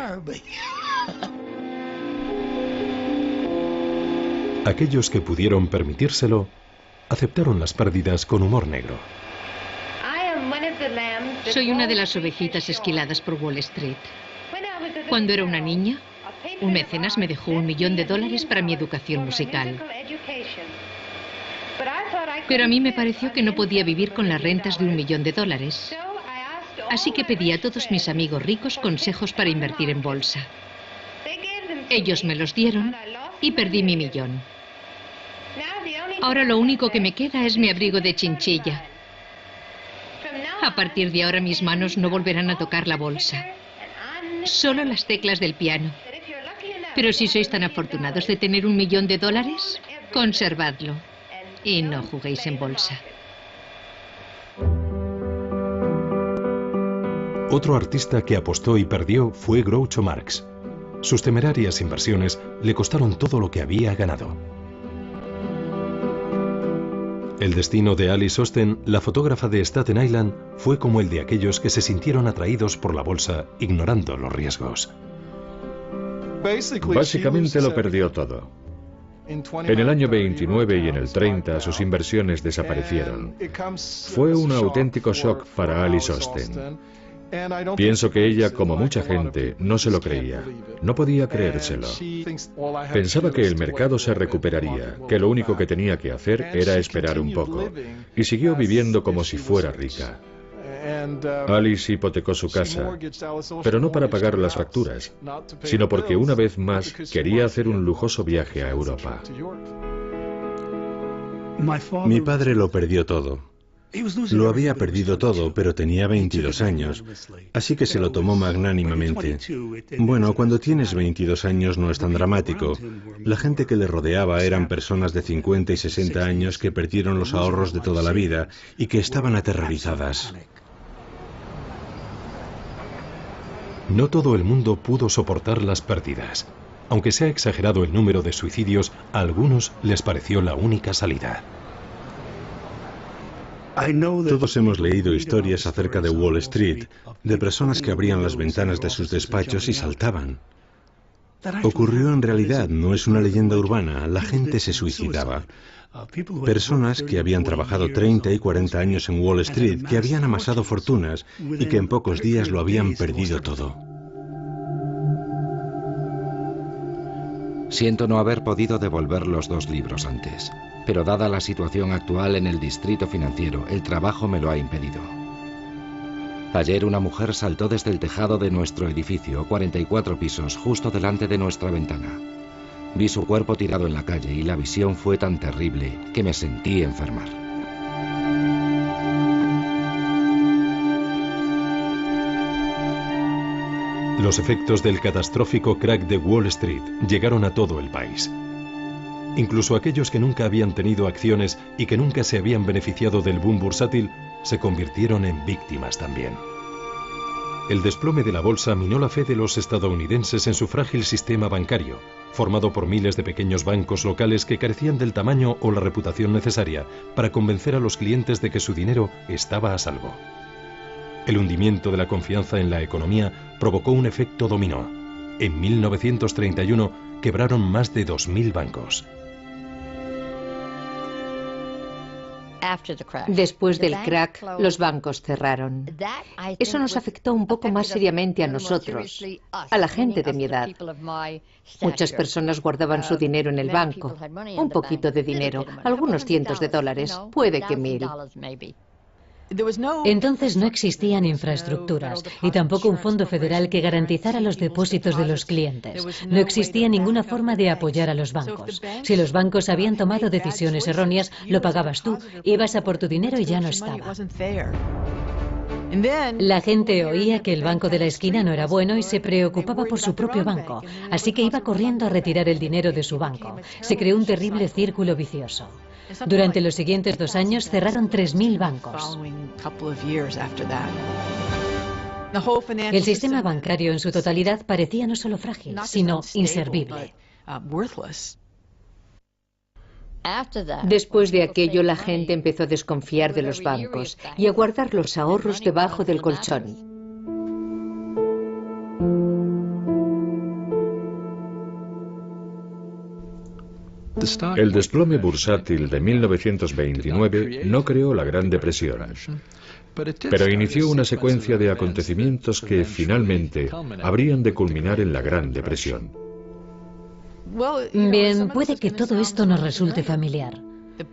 Aquellos que pudieron permitírselo, aceptaron las pérdidas con humor negro. Soy una de las ovejitas esquiladas por Wall Street. Cuando era una niña, un mecenas me dejó $1 millón para mi educación musical. Pero a mí me pareció que no podía vivir con las rentas de $1 millón. Así que pedí a todos mis amigos ricos consejos para invertir en bolsa. Ellos me los dieron y perdí mi $1 millón. Ahora lo único que me queda es mi abrigo de chinchilla. A partir de ahora mis manos no volverán a tocar la bolsa. Solo las teclas del piano. Pero si sois tan afortunados de tener $1 millón, conservadlo. Y no juguéis en bolsa. Otro artista que apostó y perdió fue Groucho Marx. Sus temerarias inversiones le costaron todo lo que había ganado. El destino de Alice Osten, la fotógrafa de Staten Island, fue como el de aquellos que se sintieron atraídos por la bolsa, ignorando los riesgos. Básicamente lo perdió todo. En el año 29 y en el 30 sus inversiones desaparecieron. Fue un auténtico shock para Alice Osten. Pienso que ella, como mucha gente, no se lo creía. No podía creérselo. Pensaba que el mercado se recuperaría, que lo único que tenía que hacer era esperar un poco. Y siguió viviendo como si fuera rica. Alice hipotecó su casa, pero no para pagar las facturas, sino porque una vez más quería hacer un lujoso viaje a Europa. Mi padre lo perdió todo. Lo había perdido todo, pero tenía 22 años, así que se lo tomó magnánimamente. Bueno, cuando tienes 22 años no es tan dramático. La gente que le rodeaba eran personas de 50 y 60 años que perdieron los ahorros de toda la vida y que estaban aterrorizadas. No todo el mundo pudo soportar las pérdidas. Aunque se ha exagerado el número de suicidios, a algunos les pareció la única salida. Todos hemos leído historias acerca de Wall Street, de personas que abrían las ventanas de sus despachos y saltaban. Ocurrió en realidad, no es una leyenda urbana, la gente se suicidaba. Personas que habían trabajado 30 y 40 años en Wall Street, que habían amasado fortunas y que en pocos días lo habían perdido todo. Siento no haber podido devolver los 2 libros antes, pero dada la situación actual en el distrito financiero, el trabajo me lo ha impedido. Ayer una mujer saltó desde el tejado de nuestro edificio, 44 pisos, justo delante de nuestra ventana. Vi su cuerpo tirado en la calle y la visión fue tan terrible que me sentí enfermar. Los efectos del catastrófico crack de Wall Street llegaron a todo el país. Incluso aquellos que nunca habían tenido acciones y que nunca se habían beneficiado del boom bursátil se convirtieron en víctimas también. El desplome de la bolsa minó la fe de los estadounidenses en su frágil sistema bancario, formado por miles de pequeños bancos locales que carecían del tamaño o la reputación necesaria para convencer a los clientes de que su dinero estaba a salvo. El hundimiento de la confianza en la economía provocó un efecto dominó. En 1931 quebraron más de 2.000 bancos. Después del crack, los bancos cerraron. Eso nos afectó un poco más seriamente a nosotros, a la gente de mi edad. Muchas personas guardaban su dinero en el banco, un poquito de dinero, algunos cientos de dólares, puede que 1.000. Entonces no existían infraestructuras y tampoco un fondo federal que garantizara los depósitos de los clientes. No existía ninguna forma de apoyar a los bancos. Si los bancos habían tomado decisiones erróneas, lo pagabas tú, ibas a por tu dinero y ya no estaba. La gente oía que el banco de la esquina no era bueno y se preocupaba por su propio banco, así que iba corriendo a retirar el dinero de su banco. Se creó un terrible círculo vicioso. Durante los siguientes 2 años cerraron 3.000 bancos. El sistema bancario en su totalidad parecía no solo frágil, sino inservible. Después de aquello, la gente empezó a desconfiar de los bancos y a guardar los ahorros debajo del colchón. El desplome bursátil de 1929 no creó la Gran Depresión, pero inició una secuencia de acontecimientos que finalmente habrían de culminar en la Gran Depresión. Bien, puede que todo esto nos resulte familiar.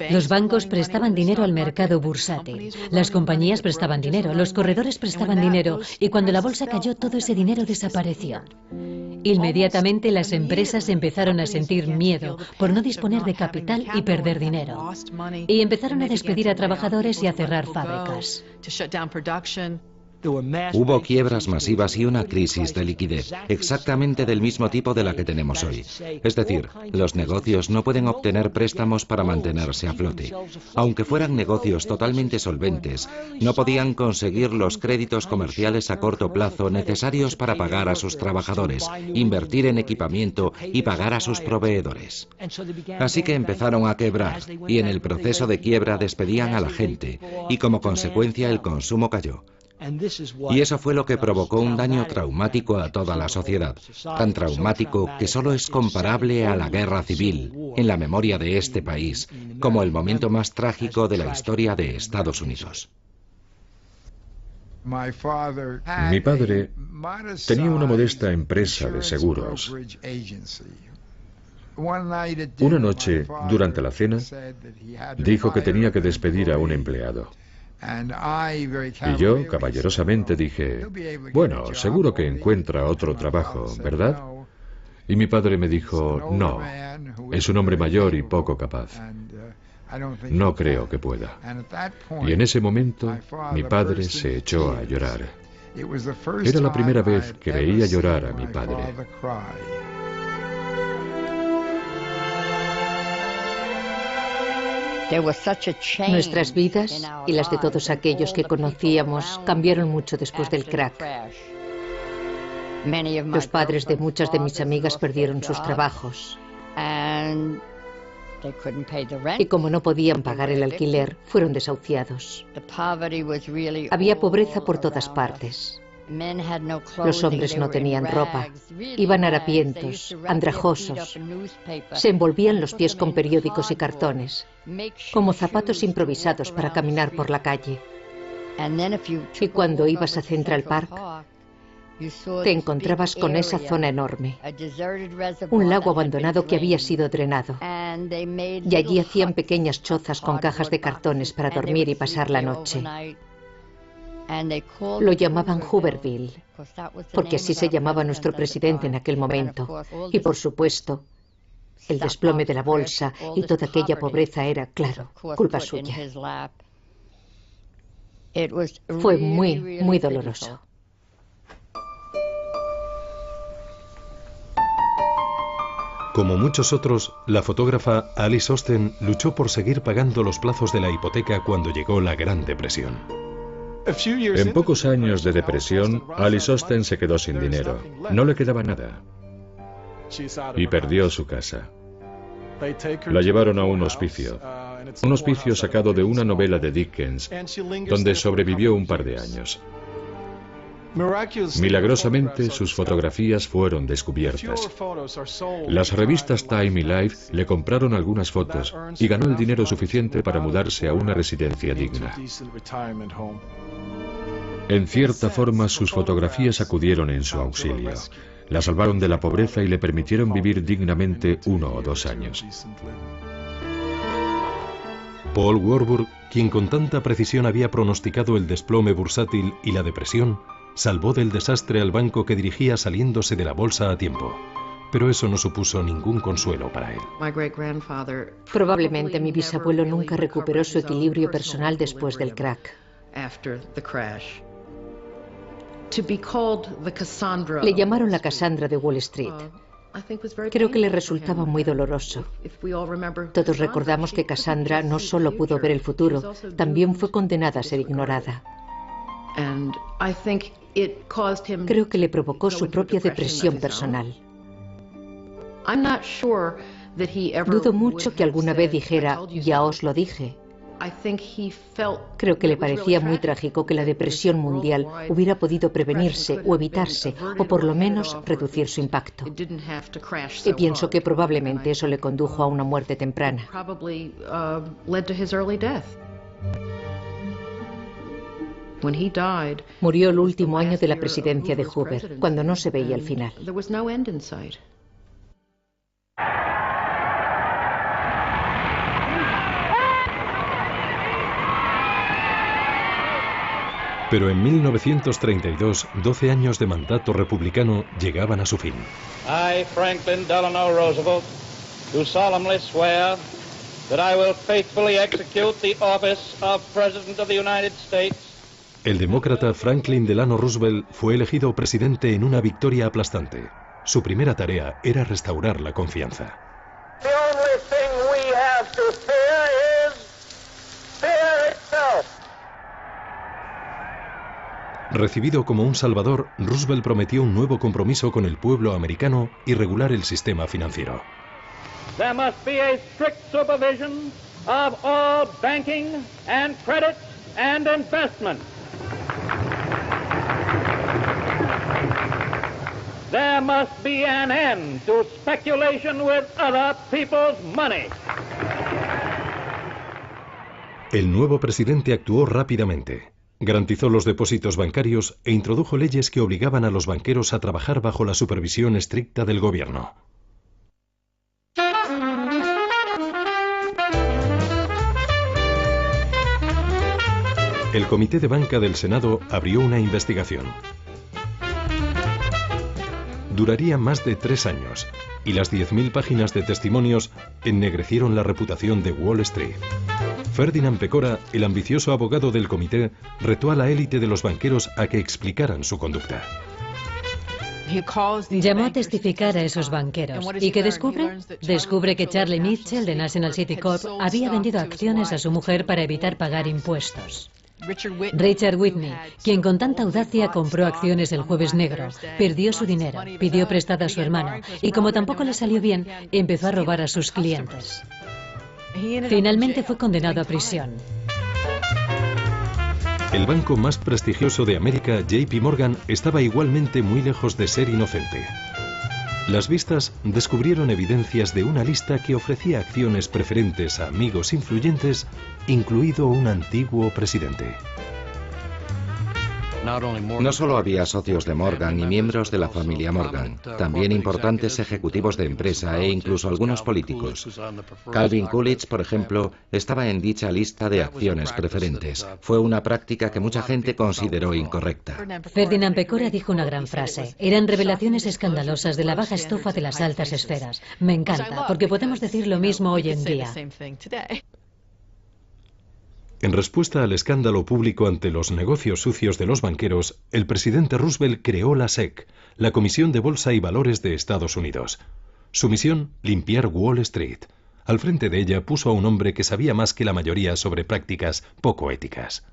Los bancos prestaban dinero al mercado bursátil, las compañías prestaban dinero, los corredores prestaban dinero y cuando la bolsa cayó todo ese dinero desapareció. Inmediatamente las empresas empezaron a sentir miedo por no disponer de capital y perder dinero. Y empezaron a despedir a trabajadores y a cerrar fábricas. Hubo quiebras masivas y una crisis de liquidez, exactamente del mismo tipo de la que tenemos hoy. Es decir, los negocios no pueden obtener préstamos para mantenerse a flote. Aunque fueran negocios totalmente solventes, no podían conseguir los créditos comerciales a corto plazo necesarios para pagar a sus trabajadores, invertir en equipamiento y pagar a sus proveedores. Así que empezaron a quebrar y en el proceso de quiebra despedían a la gente y como consecuencia el consumo cayó. Y eso fue lo que provocó un daño traumático a toda la sociedad, tan traumático que solo es comparable a la guerra civil, en la memoria de este país, como el momento más trágico de la historia de Estados Unidos. Mi padre tenía una modesta empresa de seguros. Una noche, durante la cena, dijo que tenía que despedir a un empleado. Y yo, caballerosamente, dije, bueno, seguro que encuentra otro trabajo, ¿verdad? Y mi padre me dijo, no, es un hombre mayor y poco capaz. No creo que pueda. Y en ese momento, mi padre se echó a llorar. Era la primera vez que veía llorar a mi padre. Nuestras vidas y las de todos aquellos que conocíamos cambiaron mucho después del crack. Los padres de muchas de mis amigas perdieron sus trabajos. Y como no podían pagar el alquiler, fueron desahuciados. Había pobreza por todas partes. Los hombres no tenían ropa, iban harapientos, andrajosos, se envolvían los pies con periódicos y cartones, como zapatos improvisados para caminar por la calle. Y cuando ibas a Central Park, te encontrabas con esa zona enorme, un lago abandonado que había sido drenado, y allí hacían pequeñas chozas con cajas de cartones para dormir y pasar la noche. Lo llamaban Hooverville, porque así se llamaba nuestro presidente en aquel momento. Y por supuesto, el desplome de la bolsa y toda aquella pobreza era, claro, culpa suya. Fue muy, muy doloroso. Como muchos otros, la fotógrafa Alice Osten luchó por seguir pagando los plazos de la hipoteca cuando llegó la Gran Depresión. En pocos años de depresión, Alice Osten se quedó sin dinero. No le quedaba nada. Y perdió su casa. La llevaron a un hospicio sacado de una novela de Dickens, donde sobrevivió un par de años. Milagrosamente, sus fotografías fueron descubiertas. Las revistas Time y Life le compraron algunas fotos y ganó el dinero suficiente para mudarse a una residencia digna. En cierta forma, sus fotografías acudieron en su auxilio. La salvaron de la pobreza y le permitieron vivir dignamente 1 o 2 años. Paul Warburg, quien con tanta precisión había pronosticado el desplome bursátil y la depresión, salvó del desastre al banco que dirigía saliéndose de la bolsa a tiempo. Pero eso no supuso ningún consuelo para él. Probablemente mi bisabuelo nunca recuperó su equilibrio personal después del crack. Le llamaron la Cassandra de Wall Street. Creo que le resultaba muy doloroso. Todos recordamos que Cassandra no solo pudo ver el futuro, también fue condenada a ser ignorada. Creo que le provocó su propia depresión personal. Dudo mucho que alguna vez dijera, ya os lo dije. Creo que le parecía muy trágico que la depresión mundial hubiera podido prevenirse o evitarse, o por lo menos reducir su impacto. Y pienso que probablemente eso le condujo a una muerte temprana. Murió el último año de la presidencia de Hoover, cuando no se veía el final. Pero en 1932, 12 años de mandato republicano llegaban a su fin. I, Franklin Delano Roosevelt, do solemnly swear that I will faithfully execute the office of President of the United States. El demócrata Franklin Delano Roosevelt fue elegido presidente en una victoria aplastante. Su primera tarea era restaurar la confianza. The only thing we have to fear is fear itself. Recibido como un salvador, Roosevelt prometió un nuevo compromiso con el pueblo americano y regular el sistema financiero. There must be a strict supervision of all banking and credit and investment. There must be an end to speculation with other people's money. El nuevo presidente actuó rápidamente. Garantizó los depósitos bancarios e introdujo leyes que obligaban a los banqueros a trabajar bajo la supervisión estricta del gobierno. El Comité de Banca del Senado abrió una investigación. Duraría más de 3 años, y las 10.000 páginas de testimonios ennegrecieron la reputación de Wall Street. Ferdinand Pecora, el ambicioso abogado del comité, retó a la élite de los banqueros a que explicaran su conducta. Llamó a testificar a esos banqueros. ¿Y qué descubre? Descubre que Charlie Mitchell, de National City Corp, había vendido acciones a su mujer para evitar pagar impuestos. Richard Whitney, quien con tanta audacia compró acciones el Jueves Negro, perdió su dinero, pidió prestada a su hermano y, como tampoco le salió bien, empezó a robar a sus clientes. Finalmente fue condenado a prisión. El banco más prestigioso de América, JP Morgan, estaba igualmente muy lejos de ser inocente. Las vistas descubrieron evidencias de una lista que ofrecía acciones preferentes a amigos influyentes, incluido un antiguo presidente. No solo había socios de Morgan y miembros de la familia Morgan, también importantes ejecutivos de empresa e incluso algunos políticos. Calvin Coolidge, por ejemplo, estaba en dicha lista de acciones preferentes. Fue una práctica que mucha gente consideró incorrecta. Ferdinand Pecora dijo una gran frase. Eran revelaciones escandalosas de la baja estofa de las altas esferas. Me encanta, porque podemos decir lo mismo hoy en día. En respuesta al escándalo público ante los negocios sucios de los banqueros, el presidente Roosevelt creó la SEC, la Comisión de Bolsa y Valores de Estados Unidos. Su misión, limpiar Wall Street. Al frente de ella puso a un hombre que sabía más que la mayoría sobre prácticas poco éticas.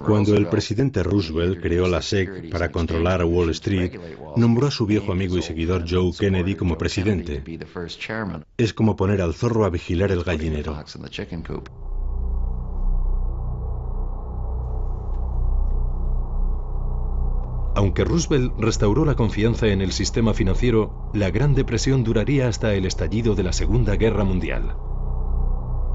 Cuando el presidente Roosevelt creó la SEC para controlar a Wall Street, nombró a su viejo amigo y seguidor Joe Kennedy como presidente. Es como poner al zorro a vigilar el gallinero. Aunque Roosevelt restauró la confianza en el sistema financiero, la Gran Depresión duraría hasta el estallido de la Segunda Guerra Mundial.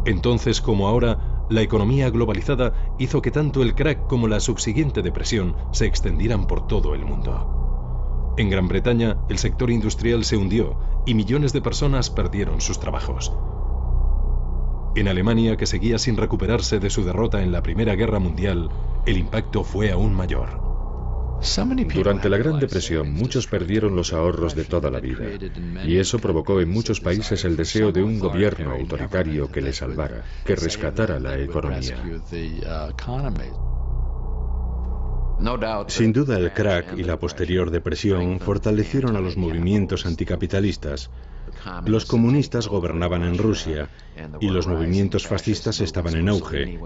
Entonces, como ahora, la economía globalizada hizo que tanto el crack como la subsiguiente depresión se extendieran por todo el mundo. En Gran Bretaña, el sector industrial se hundió y millones de personas perdieron sus trabajos. En Alemania, que seguía sin recuperarse de su derrota en la Primera Guerra Mundial, el impacto fue aún mayor. Durante la Gran Depresión, muchos perdieron los ahorros de toda la vida, y eso provocó en muchos países el deseo de un gobierno autoritario que les salvara, que rescatara la economía. Sin duda, el crack y la posterior depresión fortalecieron a los movimientos anticapitalistas. Los comunistas gobernaban en Rusia y los movimientos fascistas estaban en auge.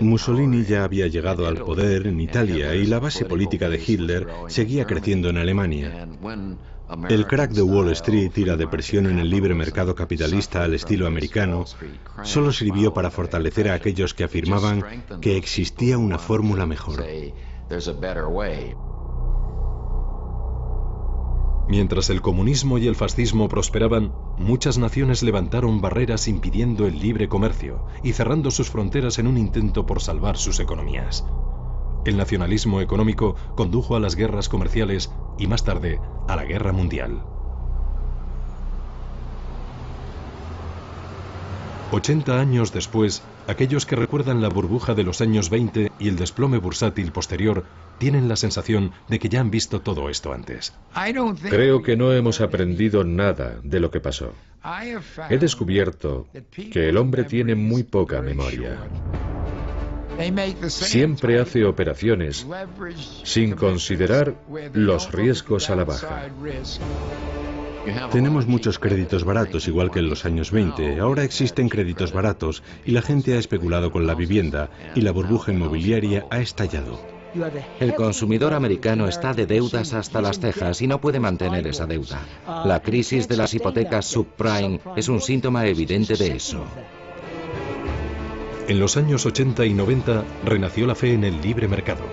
Mussolini ya había llegado al poder en Italia y la base política de Hitler seguía creciendo en Alemania. El crack de Wall Street y la depresión en el libre mercado capitalista al estilo americano solo sirvió para fortalecer a aquellos que afirmaban que existía una fórmula mejor. Mientras el comunismo y el fascismo prosperaban, muchas naciones levantaron barreras impidiendo el libre comercio y cerrando sus fronteras en un intento por salvar sus economías. El nacionalismo económico condujo a las guerras comerciales y más tarde a la Guerra Mundial. 80 años después, aquellos que recuerdan la burbuja de los años 20 y el desplome bursátil posterior tienen la sensación de que ya han visto todo esto antes. Creo que no hemos aprendido nada de lo que pasó. He descubierto que el hombre tiene muy poca memoria. Siempre hace operaciones sin considerar los riesgos a la baja. Tenemos muchos créditos baratos, igual que en los años 20. Ahora existen créditos baratos y la gente ha especulado con la vivienda y la burbuja inmobiliaria ha estallado. El consumidor americano está de deudas hasta las cejas y no puede mantener esa deuda. La crisis de las hipotecas subprime es un síntoma evidente de eso. En los años 80 y 90 renació la fe en el libre mercado.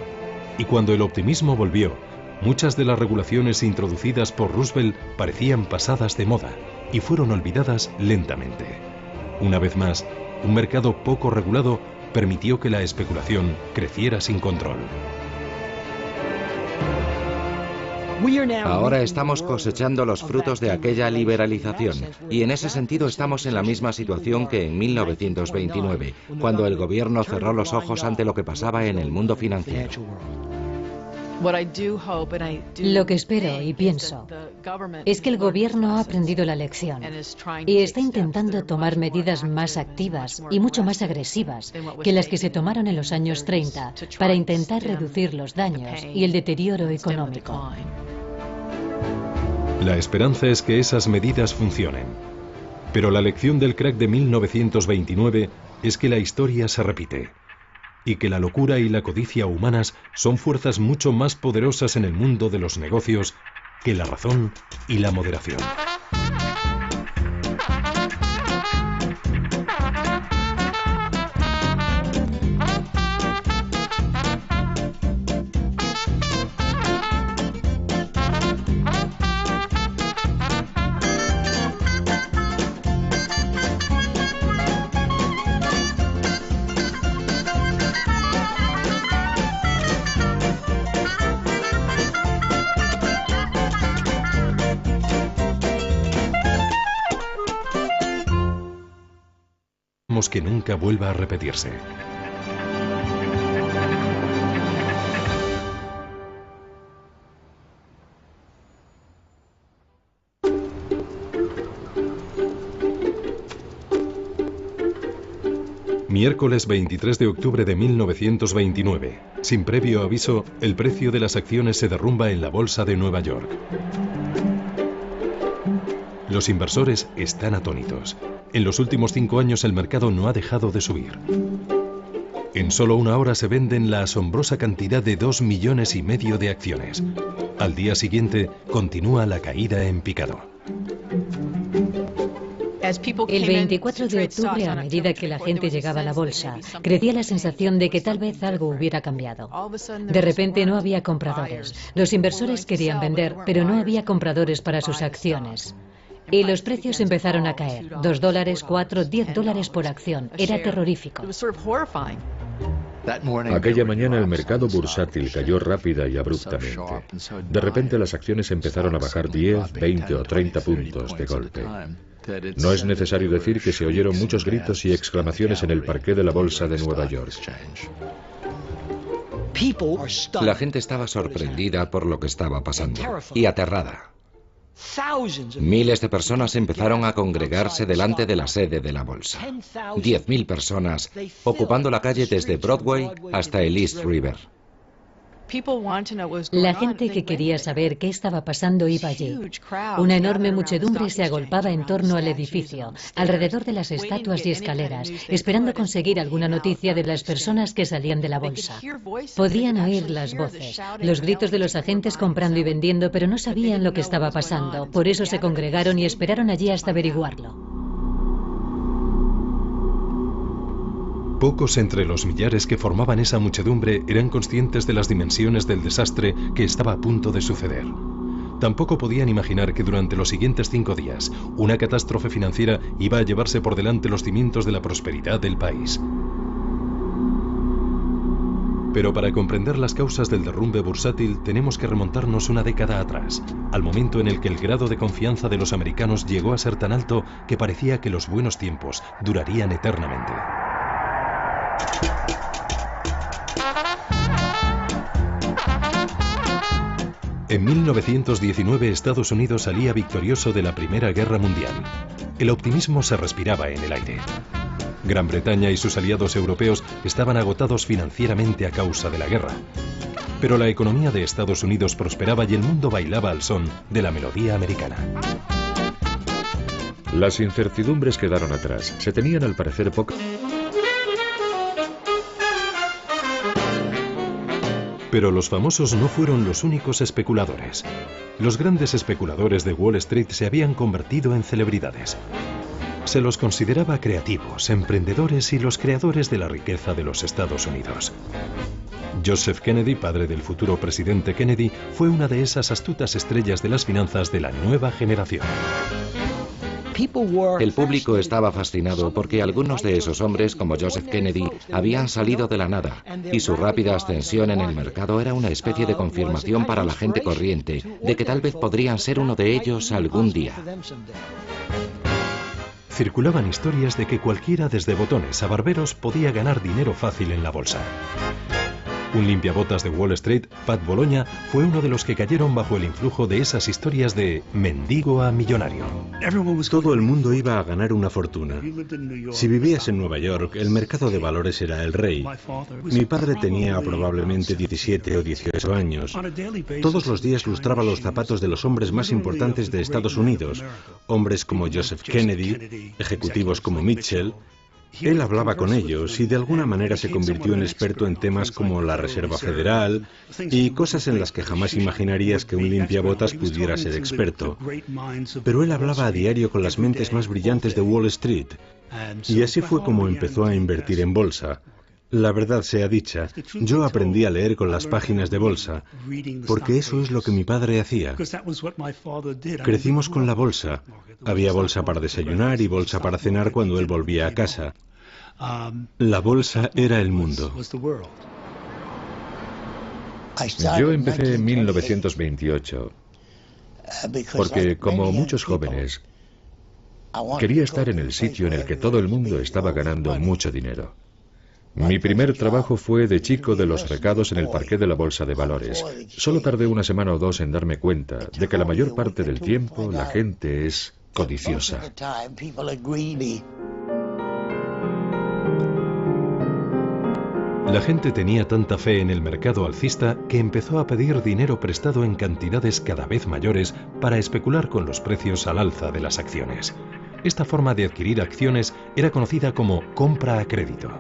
Y cuando el optimismo volvió, muchas de las regulaciones introducidas por Roosevelt parecían pasadas de moda y fueron olvidadas lentamente. Una vez más, un mercado poco regulado permitió que la especulación creciera sin control. Ahora estamos cosechando los frutos de aquella liberalización y en ese sentido estamos en la misma situación que en 1929, cuando el gobierno cerró los ojos ante lo que pasaba en el mundo financiero. Lo que espero y pienso es que el gobierno ha aprendido la lección y está intentando tomar medidas más activas y mucho más agresivas que las que se tomaron en los años 30 para intentar reducir los daños y el deterioro económico. La esperanza es que esas medidas funcionen. Pero la lección del crack de 1929 es que la historia se repite y que la locura y la codicia humanas son fuerzas mucho más poderosas en el mundo de los negocios que la razón y la moderación. Que nunca vuelva a repetirse. Miércoles 23 de octubre de 1929. Sin previo aviso, el precio de las acciones se derrumba en la bolsa de Nueva York. Los inversores están atónitos. En los últimos 5 años el mercado no ha dejado de subir. En solo una hora se venden la asombrosa cantidad de 2,5 millones de acciones. Al día siguiente continúa la caída en picado. El 24 de octubre, a medida que la gente llegaba a la bolsa, crecía la sensación de que tal vez algo hubiera cambiado. De repente no había compradores. Los inversores querían vender, pero no había compradores para sus acciones. Y los precios empezaron a caer. $2, $4, $10 por acción. Era terrorífico. Aquella mañana el mercado bursátil cayó rápida y abruptamente. De repente las acciones empezaron a bajar 10, 20 o 30 puntos de golpe. No es necesario decir que se oyeron muchos gritos y exclamaciones en el parqué de la bolsa de Nueva York. La gente estaba sorprendida por lo que estaba pasando y aterrada. Miles de personas empezaron a congregarse delante de la sede de la bolsa. 10.000 personas ocupando la calle desde Broadway hasta el East River. La gente que quería saber qué estaba pasando iba allí. Una enorme muchedumbre se agolpaba en torno al edificio, alrededor de las estatuas y escaleras, esperando conseguir alguna noticia de las personas que salían de la bolsa. Podían oír las voces, los gritos de los agentes comprando y vendiendo, pero no sabían lo que estaba pasando. Por eso se congregaron y esperaron allí hasta averiguarlo. Pocos entre los millares que formaban esa muchedumbre eran conscientes de las dimensiones del desastre que estaba a punto de suceder. Tampoco podían imaginar que durante los siguientes 5 días, una catástrofe financiera iba a llevarse por delante los cimientos de la prosperidad del país. Pero para comprender las causas del derrumbe bursátil tenemos que remontarnos una década atrás, al momento en el que el grado de confianza de los americanos llegó a ser tan alto que parecía que los buenos tiempos durarían eternamente. En 1919 Estados Unidos salía victorioso de la Primera Guerra Mundial. El optimismo se respiraba en el aire. Gran Bretaña y sus aliados europeos estaban agotados financieramente a causa de la guerra. Pero la economía de Estados Unidos prosperaba y el mundo bailaba al son de la melodía americana. Las incertidumbres quedaron atrás. Se tenían al parecer poco. Pero los famosos no fueron los únicos especuladores. Los grandes especuladores de Wall Street se habían convertido en celebridades. Se los consideraba creativos, emprendedores y los creadores de la riqueza de los Estados Unidos. Joseph Kennedy, padre del futuro presidente Kennedy, fue una de esas astutas estrellas de las finanzas de la nueva generación. El público estaba fascinado porque algunos de esos hombres, como Joseph Kennedy, habían salido de la nada, y su rápida ascensión en el mercado era una especie de confirmación para la gente corriente de que tal vez podrían ser uno de ellos algún día. Circulaban historias de que cualquiera, desde botones a barberos, podía ganar dinero fácil en la bolsa. Un limpiabotas de Wall Street, Pat Bologna, fue uno de los que cayeron bajo el influjo de esas historias de mendigo a millonario. Todo el mundo iba a ganar una fortuna. Si vivías en Nueva York, el mercado de valores era el rey. Mi padre tenía probablemente 17 o 18 años. Todos los días lustraba los zapatos de los hombres más importantes de Estados Unidos, hombres como Joseph Kennedy, ejecutivos como Mitchell. Él hablaba con ellos y de alguna manera se convirtió en experto en temas como la Reserva Federal y cosas en las que jamás imaginarías que un limpiabotas pudiera ser experto. Pero él hablaba a diario con las mentes más brillantes de Wall Street y así fue como empezó a invertir en bolsa. La verdad sea dicha, yo aprendí a leer con las páginas de bolsa, porque eso es lo que mi padre hacía. Crecimos con la bolsa. Había bolsa para desayunar y bolsa para cenar cuando él volvía a casa. La bolsa era el mundo. Yo empecé en 1928, porque como muchos jóvenes, quería estar en el sitio en el que todo el mundo estaba ganando mucho dinero. Mi primer trabajo fue de chico de los recados en el parqué de la Bolsa de Valores. Solo tardé una semana o dos en darme cuenta de que la mayor parte del tiempo la gente es codiciosa. La gente tenía tanta fe en el mercado alcista que empezó a pedir dinero prestado en cantidades cada vez mayores para especular con los precios al alza de las acciones. Esta forma de adquirir acciones era conocida como compra a crédito.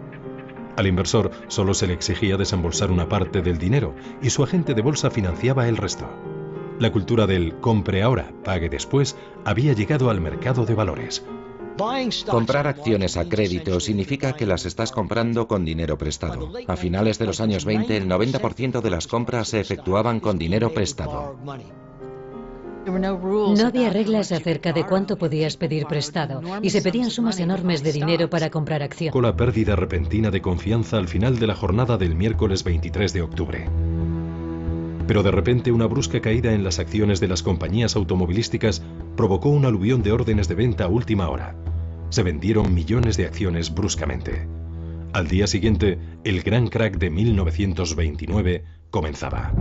Al inversor solo se le exigía desembolsar una parte del dinero y su agente de bolsa financiaba el resto. La cultura del compre ahora, pague después había llegado al mercado de valores. Comprar acciones a crédito significa que las estás comprando con dinero prestado. A finales de los años 20, el 90% de las compras se efectuaban con dinero prestado. No había reglas acerca de cuánto podías pedir prestado y se pedían sumas enormes de dinero para comprar acciones. Con la pérdida repentina de confianza al final de la jornada del miércoles 23 de octubre. Pero de repente una brusca caída en las acciones de las compañías automovilísticas provocó un aluvión de órdenes de venta a última hora. Se vendieron millones de acciones bruscamente. Al día siguiente, el gran crack de 1929 comenzaba.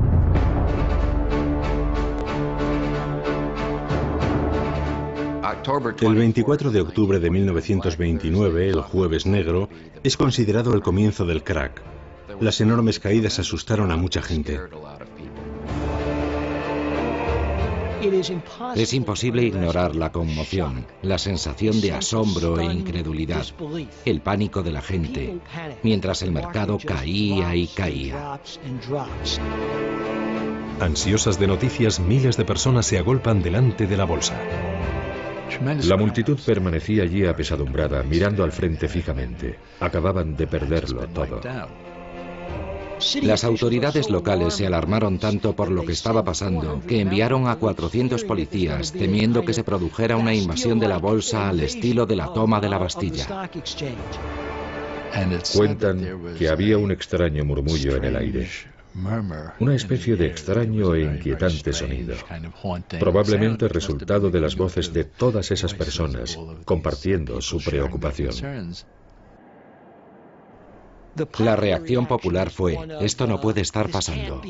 El 24 de octubre de 1929, el Jueves Negro, es considerado el comienzo del crack. Las enormes caídas asustaron a mucha gente. Es imposible ignorar la conmoción, la sensación de asombro e incredulidad, el pánico de la gente, mientras el mercado caía y caía. Ansiosas de noticias, miles de personas se agolpan delante de la bolsa. La multitud permanecía allí apesadumbrada, mirando al frente fijamente. Acababan de perderlo todo. Las autoridades locales se alarmaron tanto por lo que estaba pasando que enviaron a 400 policías temiendo que se produjera una invasión de la bolsa al estilo de la toma de la Bastilla. Cuentan que había un extraño murmullo en el aire, una especie de extraño e inquietante sonido, probablemente resultado de las voces de todas esas personas compartiendo su preocupación. La reacción popular fue: esto no puede estar pasando.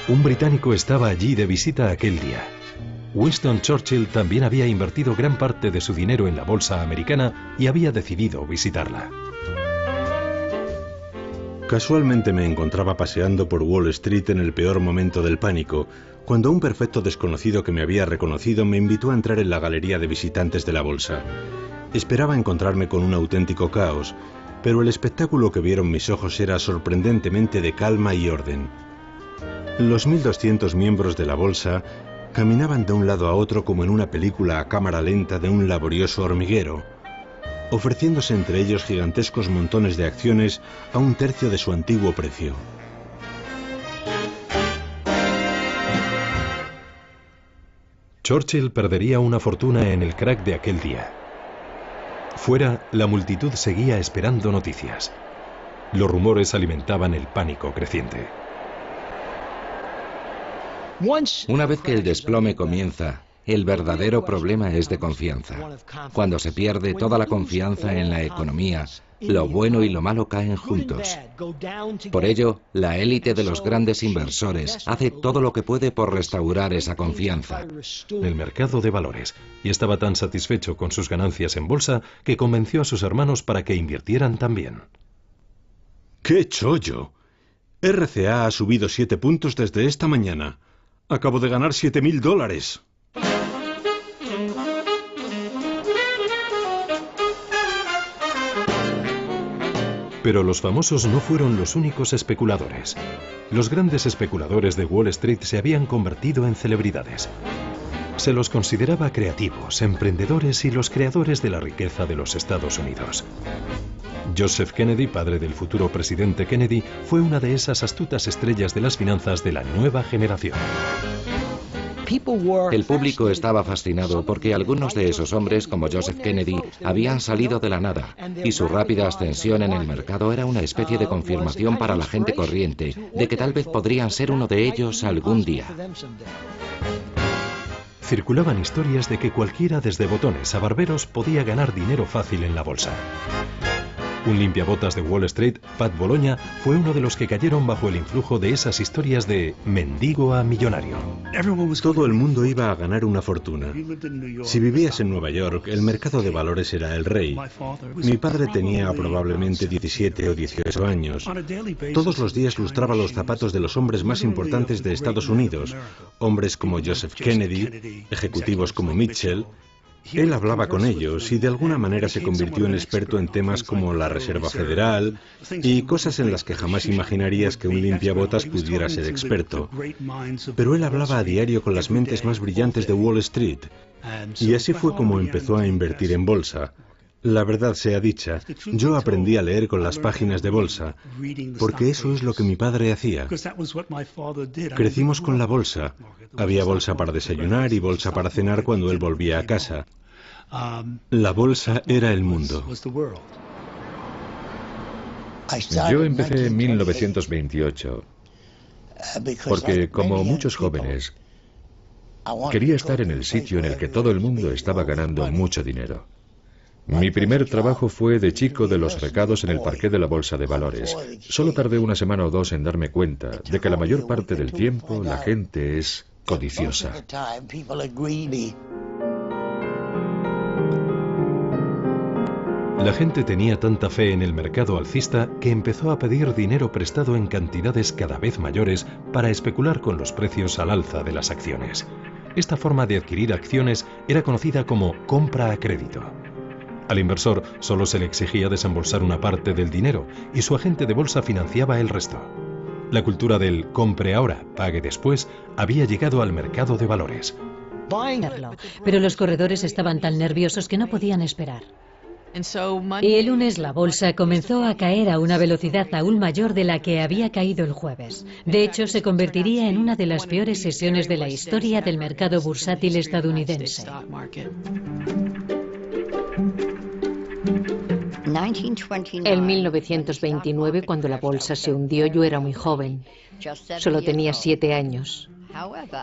Un británico estaba allí de visita aquel día. Winston Churchill también había invertido gran parte de su dinero en la bolsa americana y había decidido visitarla. Casualmente me encontraba paseando por Wall Street en el peor momento del pánico, cuando un perfecto desconocido que me había reconocido me invitó a entrar en la galería de visitantes de la bolsa. Esperaba encontrarme con un auténtico caos, pero el espectáculo que vieron mis ojos era sorprendentemente de calma y orden. Los 1.200 miembros de la bolsa caminaban de un lado a otro como en una película a cámara lenta de un laborioso hormiguero, ofreciéndose entre ellos gigantescos montones de acciones a un tercio de su antiguo precio. Churchill perdería una fortuna en el crack de aquel día. Fuera, la multitud seguía esperando noticias. Los rumores alimentaban el pánico creciente. Una vez que el desplome comienza, el verdadero problema es de confianza. Cuando se pierde toda la confianza en la economía, lo bueno y lo malo caen juntos. Por ello, la élite de los grandes inversores hace todo lo que puede por restaurar esa confianza. El mercado de valores, y estaba tan satisfecho con sus ganancias en bolsa que convenció a sus hermanos para que invirtieran también. ¡Qué chollo! RCA ha subido 7 puntos desde esta mañana. Acabo de ganar $7.000. Pero los famosos no fueron los únicos especuladores. Los grandes especuladores de Wall Street se habían convertido en celebridades. Se los consideraba creativos, emprendedores y los creadores de la riqueza de los Estados Unidos. Joseph Kennedy, padre del futuro presidente Kennedy, fue una de esas astutas estrellas de las finanzas de la nueva generación. El público estaba fascinado porque algunos de esos hombres, como Joseph Kennedy, habían salido de la nada, y su rápida ascensión en el mercado era una especie de confirmación para la gente corriente de que tal vez podrían ser uno de ellos algún día. Circulaban historias de que cualquiera, desde botones a barberos, podía ganar dinero fácil en la bolsa. Un limpiabotas de Wall Street, Pat Bologna, fue uno de los que cayeron bajo el influjo de esas historias de mendigo a millonario. Todo el mundo iba a ganar una fortuna. Si vivías en Nueva York, el mercado de valores era el rey. Mi padre tenía probablemente 17 o 18 años. Todos los días lustraba los zapatos de los hombres más importantes de Estados Unidos, hombres como Joseph Kennedy, ejecutivos como Mitchell. Él hablaba con ellos y de alguna manera se convirtió en experto en temas como la Reserva Federal y cosas en las que jamás imaginarías que un limpiabotas pudiera ser experto. Pero él hablaba a diario con las mentes más brillantes de Wall Street y así fue como empezó a invertir en bolsa. La verdad sea dicha, yo aprendí a leer con las páginas de bolsa, porque eso es lo que mi padre hacía. Crecimos con la bolsa. Había bolsa para desayunar y bolsa para cenar cuando él volvía a casa. La bolsa era el mundo. Yo empecé en 1928, porque como muchos jóvenes, quería estar en el sitio en el que todo el mundo estaba ganando mucho dinero. Mi primer trabajo fue de chico de los recados en el parqué de la Bolsa de Valores. Solo tardé una semana o dos en darme cuenta de que la mayor parte del tiempo la gente es codiciosa. La gente tenía tanta fe en el mercado alcista que empezó a pedir dinero prestado en cantidades cada vez mayores para especular con los precios al alza de las acciones. Esta forma de adquirir acciones era conocida como compra a crédito. Al inversor solo se le exigía desembolsar una parte del dinero y su agente de bolsa financiaba el resto. La cultura del compre ahora, pague después había llegado al mercado de valores. Pero los corredores estaban tan nerviosos que no podían esperar. Y el lunes la bolsa comenzó a caer a una velocidad aún mayor de la que había caído el jueves. De hecho, se convertiría en una de las peores sesiones de la historia del mercado bursátil estadounidense. En 1929, cuando la bolsa se hundió, yo era muy joven. Solo tenía 7 años.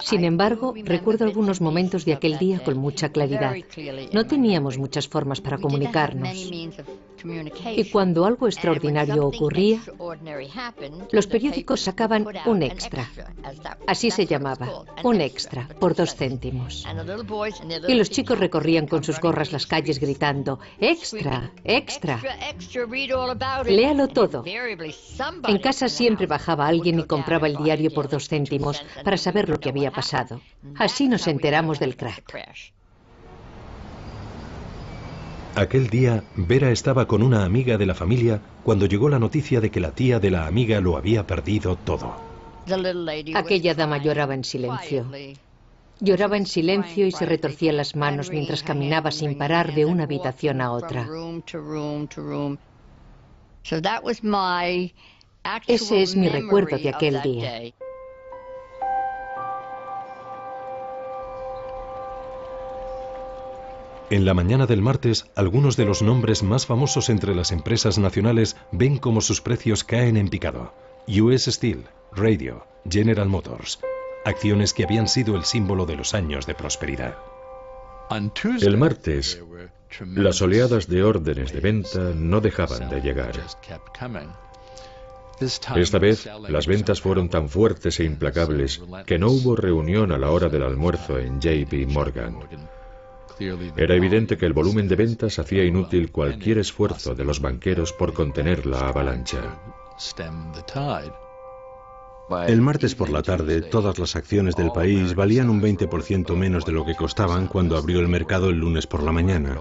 Sin embargo, recuerdo algunos momentos de aquel día con mucha claridad. No teníamos muchas formas para comunicarnos. Y cuando algo extraordinario ocurría, los periódicos sacaban un extra. Así se llamaba, un extra, por 2 céntimos. Y los chicos recorrían con sus gorras las calles gritando, ¡extra, extra! Léalo todo. En casa siempre bajaba alguien y compraba el diario por 2 céntimos para saber lo que había pasado. Así nos enteramos del crack. Aquel día, Vera estaba con una amiga de la familia cuando llegó la noticia de que la tía de la amiga lo había perdido todo. Aquella dama lloraba en silencio. Lloraba en silencio y se retorcía las manos mientras caminaba sin parar de una habitación a otra. Ese es mi recuerdo de aquel día. En la mañana del martes, algunos de los nombres más famosos entre las empresas nacionales ven cómo sus precios caen en picado. US Steel, Radio, General Motors. Acciones que habían sido el símbolo de los años de prosperidad. El martes, las oleadas de órdenes de venta no dejaban de llegar. Esta vez, las ventas fueron tan fuertes e implacables que no hubo reunión a la hora del almuerzo en JP Morgan. Era evidente que el volumen de ventas hacía inútil cualquier esfuerzo de los banqueros por contener la avalancha. El martes por la tarde, todas las acciones del país valían un 20% menos de lo que costaban cuando abrió el mercado el lunes por la mañana.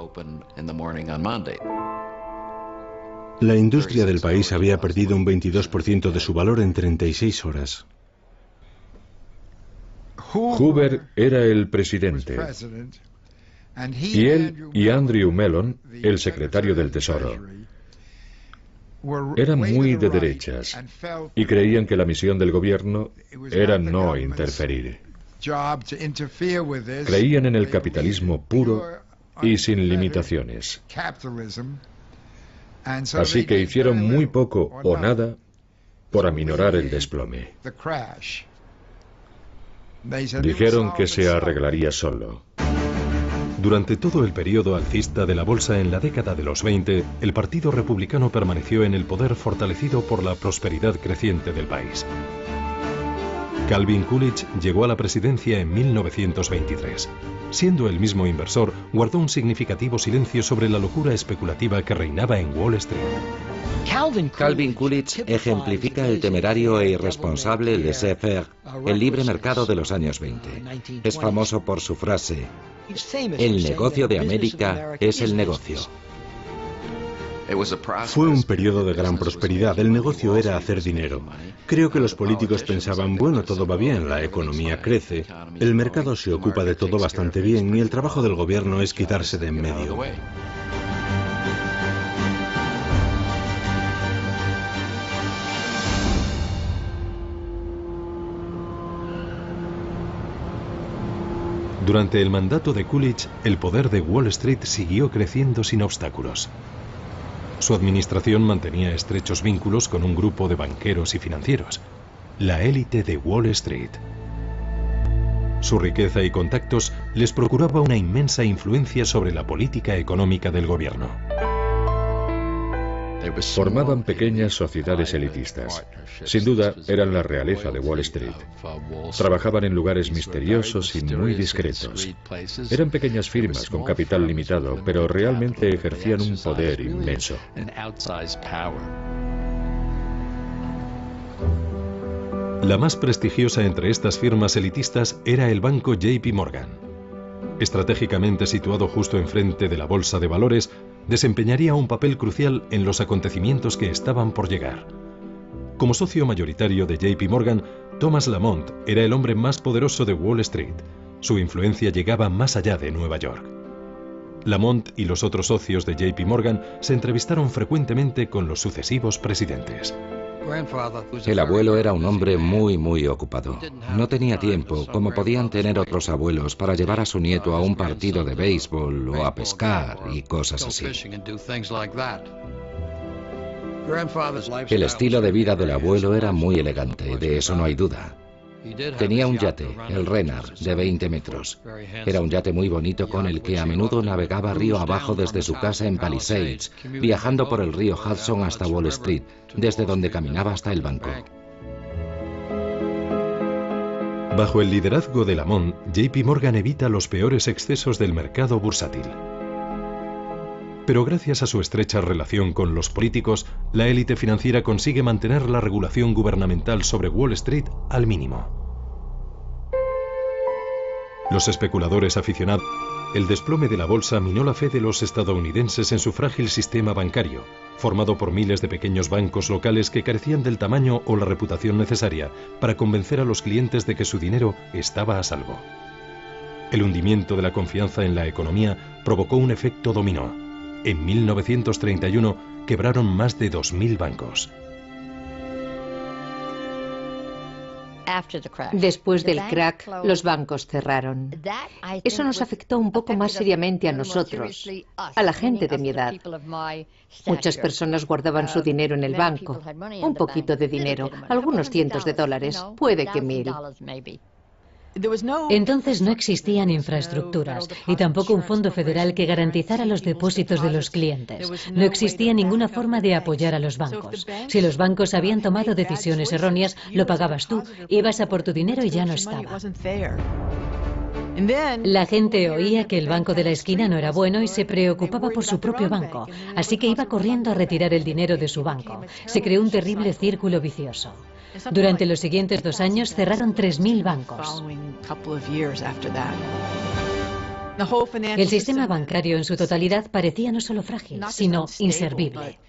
La industria del país había perdido un 22% de su valor en 36 horas. Hoover era el presidente. Y él y Andrew Mellon, el secretario del Tesoro, eran muy de derechas y creían que la misión del gobierno era no interferir. Creían en el capitalismo puro y sin limitaciones. Así que hicieron muy poco o nada por aminorar el desplome. Dijeron que se arreglaría solo. Durante todo el periodo alcista de la bolsa en la década de los 20, el Partido Republicano permaneció en el poder fortalecido por la prosperidad creciente del país. Calvin Coolidge llegó a la presidencia en 1923. Siendo el mismo inversor, guardó un significativo silencio sobre la locura especulativa que reinaba en Wall Street. Calvin Coolidge ejemplifica el temerario e irresponsable laissez-faire, el libre mercado de los años 20. Es famoso por su frase: "El negocio de América es el negocio". Fue un periodo de gran prosperidad. El negocio era hacer dinero. Creo que los políticos pensaban, bueno, todo va bien, la economía crece, el mercado se ocupa de todo bastante bien y el trabajo del gobierno es quitarse de en medio. Durante el mandato de Coolidge, el poder de Wall Street siguió creciendo sin obstáculos. Su administración mantenía estrechos vínculos con un grupo de banqueros y financieros, la élite de Wall Street. Su riqueza y contactos les procuraba una inmensa influencia sobre la política económica del gobierno. Formaban pequeñas sociedades elitistas. Sin duda, eran la realeza de Wall Street. Trabajaban en lugares misteriosos y muy discretos. Eran pequeñas firmas con capital limitado, pero realmente ejercían un poder inmenso. La más prestigiosa entre estas firmas elitistas era el banco JP Morgan. Estratégicamente situado justo enfrente de la bolsa de valores, desempeñaría un papel crucial en los acontecimientos que estaban por llegar. Como socio mayoritario de JP Morgan, Thomas Lamont era el hombre más poderoso de Wall Street. Su influencia llegaba más allá de Nueva York. Lamont y los otros socios de JP Morgan se entrevistaron frecuentemente con los sucesivos presidentes. El abuelo era un hombre muy ocupado. No tenía tiempo, como podían tener otros abuelos, para llevar a su nieto a un partido de béisbol o a pescar y cosas así. El estilo de vida del abuelo era muy elegante, de eso no hay duda. Tenía un yate, el Renard, de 20 metros. Era un yate muy bonito con el que a menudo navegaba río abajo desde su casa en Palisades, viajando por el río Hudson hasta Wall Street, desde donde caminaba hasta el banco. Bajo el liderazgo de Lamont, JP Morgan evita los peores excesos del mercado bursátil. Pero gracias a su estrecha relación con los políticos, la élite financiera consigue mantener la regulación gubernamental sobre Wall Street al mínimo. Los especuladores aficionados. El desplome de la bolsa minó la fe de los estadounidenses en su frágil sistema bancario, formado por miles de pequeños bancos locales que carecían del tamaño o la reputación necesaria para convencer a los clientes de que su dinero estaba a salvo. El hundimiento de la confianza en la economía provocó un efecto dominó. En 1931 quebraron más de 2.000 bancos. Después del crack, los bancos cerraron. Eso nos afectó un poco más seriamente a nosotros, a la gente de mi edad. Muchas personas guardaban su dinero en el banco, un poquito de dinero, algunos cientos de dólares, puede que 1.000. Entonces no existían infraestructuras y tampoco un fondo federal que garantizara los depósitos de los clientes. No existía ninguna forma de apoyar a los bancos. Si los bancos habían tomado decisiones erróneas, lo pagabas tú, ibas a por tu dinero y ya no estaba. La gente oía que el banco de la esquina no era bueno y se preocupaba por su propio banco, así que iba corriendo a retirar el dinero de su banco. Se creó un terrible círculo vicioso. Durante los siguientes 2 años cerraron 3.000 bancos. El sistema bancario en su totalidad parecía no solo frágil, sino inservible.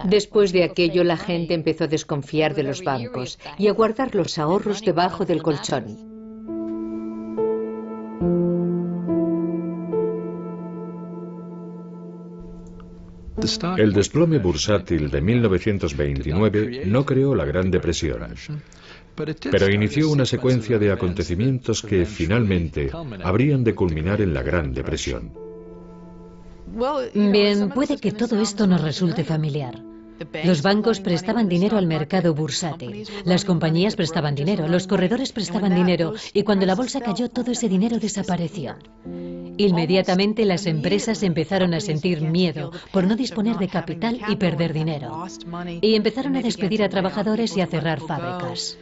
Después de aquello, la gente empezó a desconfiar de los bancos y a guardar los ahorros debajo del colchón. El desplome bursátil de 1929 no creó la Gran Depresión, pero inició una secuencia de acontecimientos que finalmente habrían de culminar en la Gran Depresión. Bien, puede que todo esto nos resulte familiar. Los bancos prestaban dinero al mercado bursátil, las compañías prestaban dinero, los corredores prestaban dinero y cuando la bolsa cayó todo ese dinero desapareció. Inmediatamente las empresas empezaron a sentir miedo por no disponer de capital y perder dinero. Y empezaron a despedir a trabajadores y a cerrar fábricas.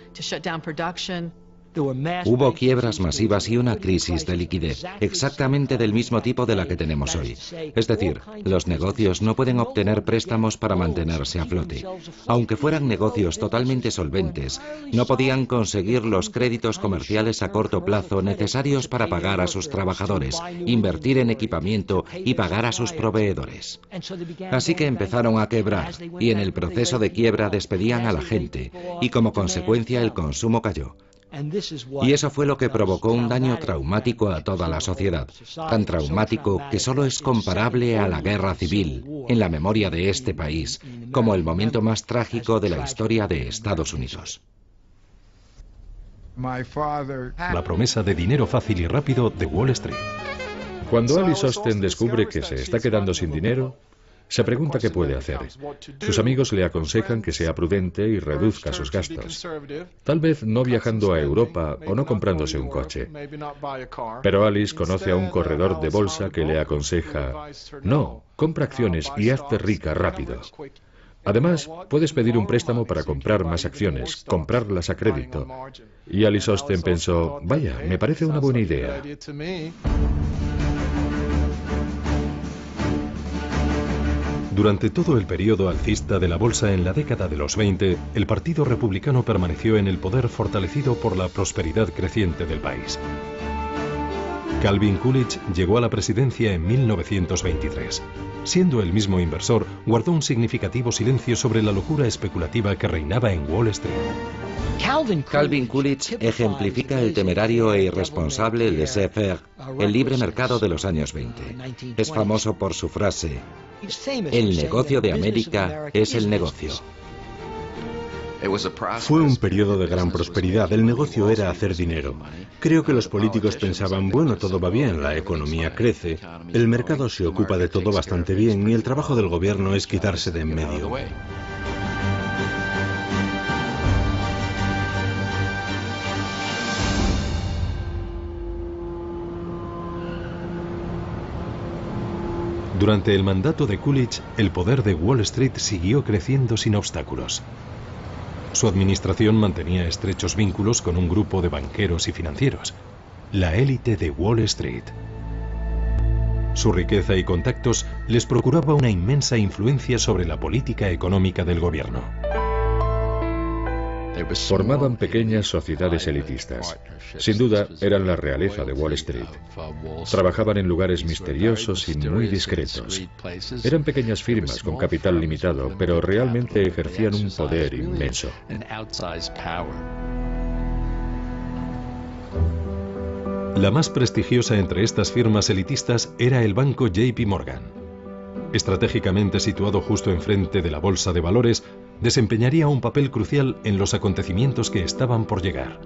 Hubo quiebras masivas y una crisis de liquidez, exactamente del mismo tipo de la que tenemos hoy. Es decir, los negocios no pueden obtener préstamos para mantenerse a flote. Aunque fueran negocios totalmente solventes, no podían conseguir los créditos comerciales a corto plazo necesarios para pagar a sus trabajadores, invertir en equipamiento y pagar a sus proveedores. Así que empezaron a quebrar y en el proceso de quiebra despedían a la gente y como consecuencia el consumo cayó. Y eso fue lo que provocó un daño traumático a toda la sociedad, tan traumático que solo es comparable a la guerra civil, en la memoria de este país, como el momento más trágico de la historia de Estados Unidos. La promesa de dinero fácil y rápido de Wall Street. Cuando Alice Osten descubre que se está quedando sin dinero, se pregunta qué puede hacer. Sus amigos le aconsejan que sea prudente y reduzca sus gastos. Tal vez no viajando a Europa o no comprándose un coche. Pero Alice conoce a un corredor de bolsa que le aconseja: no, compra acciones y hazte rica rápido. Además, puedes pedir un préstamo para comprar más acciones, comprarlas a crédito. Y Alice Osten pensó: vaya, me parece una buena idea. Durante todo el periodo alcista de la bolsa en la década de los 20, el Partido Republicano permaneció en el poder fortalecido por la prosperidad creciente del país. Calvin Coolidge llegó a la presidencia en 1923. Siendo el mismo inversor, guardó un significativo silencio sobre la locura especulativa que reinaba en Wall Street. Calvin Coolidge ejemplifica el temerario e irresponsable laissez-faire, el libre mercado de los años 20. Es famoso por su frase: el negocio de América es el negocio. Fue un periodo de gran prosperidad. El negocio era hacer dinero. Creo que los políticos pensaban: bueno, todo va bien, la economía crece, el mercado se ocupa de todo bastante bien y el trabajo del gobierno es quitarse de en medio. Durante el mandato de Coolidge, el poder de Wall Street siguió creciendo sin obstáculos. Su administración mantenía estrechos vínculos con un grupo de banqueros y financieros, la élite de Wall Street. Su riqueza y contactos les procuraba una inmensa influencia sobre la política económica del gobierno. Formaban pequeñas sociedades elitistas. Sin duda, eran la realeza de Wall Street. Trabajaban en lugares misteriosos y muy discretos. Eran pequeñas firmas con capital limitado, pero realmente ejercían un poder inmenso. La más prestigiosa entre estas firmas elitistas era el banco JP Morgan. Estratégicamente situado justo enfrente de la bolsa de valores, desempeñaría un papel crucial en los acontecimientos que estaban por llegar.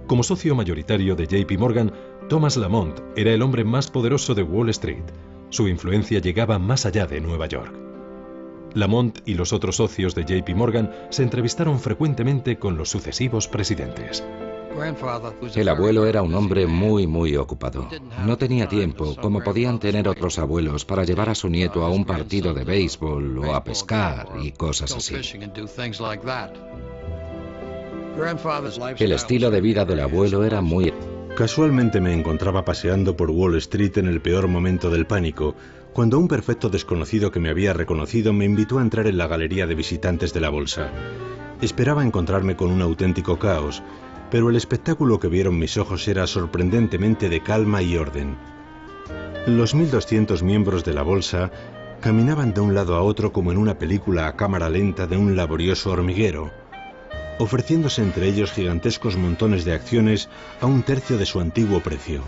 Como socio mayoritario de JP Morgan, Thomas Lamont era el hombre más poderoso de Wall Street. Su influencia llegaba más allá de Nueva York. Lamont y los otros socios de JP Morgan se entrevistaron frecuentemente con los sucesivos presidentes. El abuelo era un hombre muy ocupado. No tenía tiempo, como podían tener otros abuelos, para llevar a su nieto a un partido de béisbol o a pescar y cosas así. El estilo de vida del abuelo era muy... Casualmente me encontraba paseando por Wall Street en el peor momento del pánico, cuando un perfecto desconocido que me había reconocido me invitó a entrar en la galería de visitantes de la bolsa. Esperaba encontrarme con un auténtico caos, pero el espectáculo que vieron mis ojos era sorprendentemente de calma y orden. Los 1.200 miembros de la bolsa caminaban de un lado a otro como en una película a cámara lenta de un laborioso hormiguero, ofreciéndose entre ellos gigantescos montones de acciones a un tercio de su antiguo precio.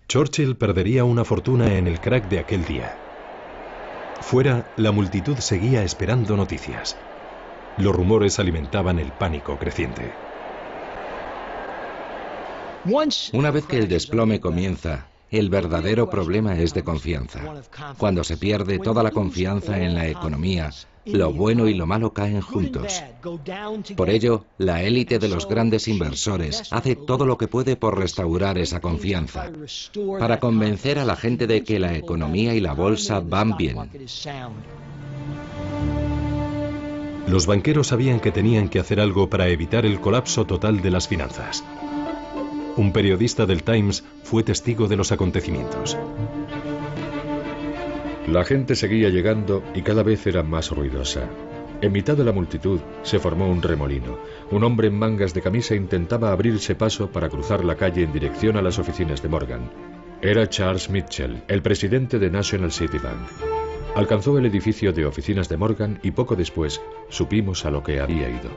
Churchill perdería una fortuna en el crack de aquel día. Fuera, la multitud seguía esperando noticias. Los rumores alimentaban el pánico creciente. Una vez que el desplome comienza, El verdadero problema es de confianza. Cuando se pierde toda la confianza en la economía, lo bueno y lo malo caen juntos. Por ello, la élite de los grandes inversores hace todo lo que puede por restaurar esa confianza, para convencer a la gente de que la economía y la bolsa van bien. Los banqueros sabían que tenían que hacer algo para evitar el colapso total de las finanzas. Un periodista del Times fue testigo de los acontecimientos. La gente seguía llegando y cada vez era más ruidosa. En mitad de la multitud se formó un remolino. Un hombre en mangas de camisa intentaba abrirse paso para cruzar la calle en dirección a las oficinas de Morgan. Era Charles Mitchell, el presidente de National City Bank. Alcanzó el edificio de oficinas de Morgan y poco después supimos a lo que había ido.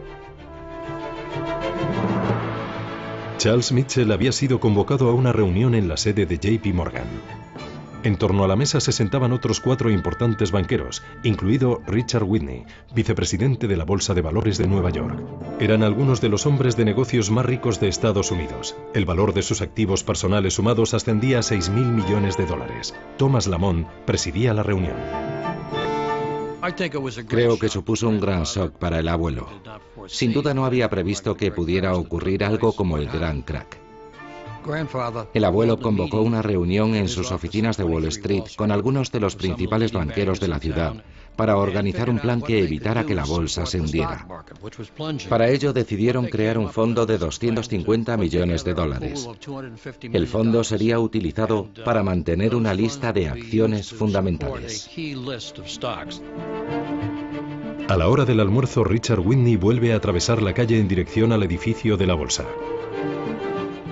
Charles Mitchell había sido convocado a una reunión en la sede de JP Morgan. En torno a la mesa se sentaban otros 4 importantes banqueros, incluido Richard Whitney, vicepresidente de la Bolsa de Valores de Nueva York. Eran algunos de los hombres de negocios más ricos de Estados Unidos. El valor de sus activos personales sumados ascendía a $6.000 millones. Thomas Lamont presidía la reunión. Creo que supuso un gran shock para el abuelo. Sin duda no había previsto que pudiera ocurrir algo como el gran crack. El abuelo convocó una reunión en sus oficinas de Wall Street con algunos de los principales banqueros de la ciudad para organizar un plan que evitara que la bolsa se hundiera. Para ello decidieron crear un fondo de $250 millones. El fondo sería utilizado para mantener una lista de acciones fundamentales. A la hora del almuerzo, Richard Whitney vuelve a atravesar la calle en dirección al edificio de la bolsa.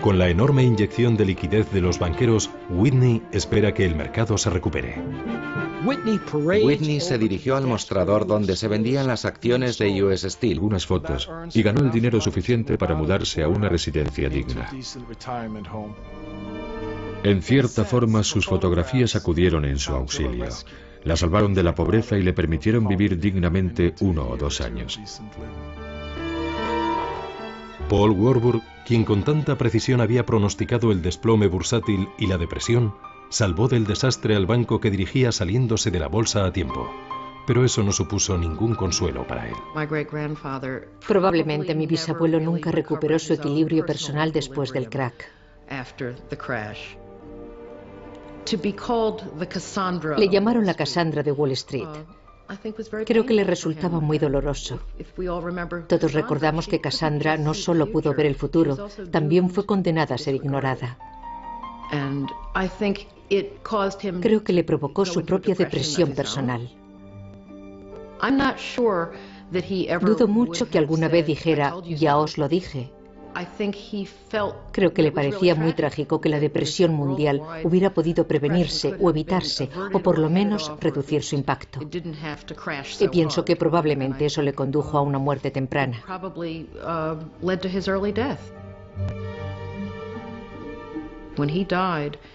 Con la enorme inyección de liquidez de los banqueros, Whitney espera que el mercado se recupere. Whitney se dirigió al mostrador donde se vendían las acciones de US Steel, algunas fotos, y ganó el dinero suficiente para mudarse a una residencia digna. En cierta forma, sus fotografías acudieron en su auxilio. La salvaron de la pobreza y le permitieron vivir dignamente 1 o 2 años. Paul Warburg, quien con tanta precisión había pronosticado el desplome bursátil y la depresión, salvó del desastre al banco que dirigía saliéndose de la bolsa a tiempo. Pero eso no supuso ningún consuelo para él. Probablemente mi bisabuelo nunca recuperó su equilibrio personal después del crack. Le llamaron la Cassandra de Wall Street. Creo que le resultaba muy doloroso. Todos recordamos que Cassandra no solo pudo ver el futuro, también fue condenada a ser ignorada. Creo que le provocó su propia depresión personal. Dudo mucho que alguna vez dijera, ya os lo dije. Creo que le parecía muy trágico que la depresión mundial hubiera podido prevenirse o evitarse, o por lo menos reducir su impacto. Y pienso que probablemente eso le condujo a una muerte temprana.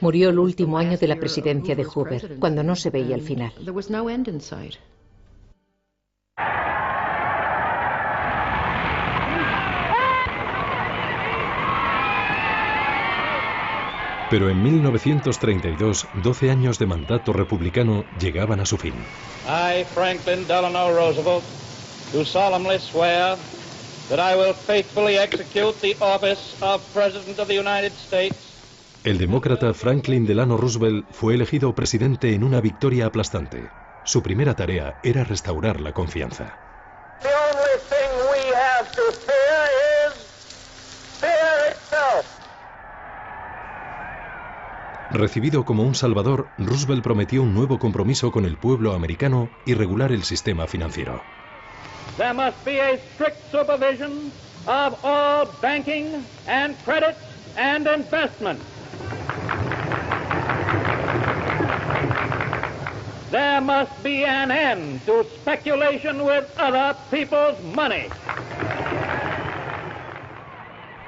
Murió el último año de la presidencia de Hoover, cuando no se veía el final. Pero en 1932, 12 años de mandato republicano llegaban a su fin. I, Franklin Delano Roosevelt, do solemnly swear that I will faithfully execute the office of President of the United States. El demócrata Franklin Delano Roosevelt fue elegido presidente en una victoria aplastante. Su primera tarea era restaurar la confianza. The only thing we have to fear is fear itself. Recibido como un salvador, Roosevelt prometió un nuevo compromiso con el pueblo americano y regular el sistema financiero. There must be a strict supervision of all banking and credit and investment. There must be an end to speculation with other people's money.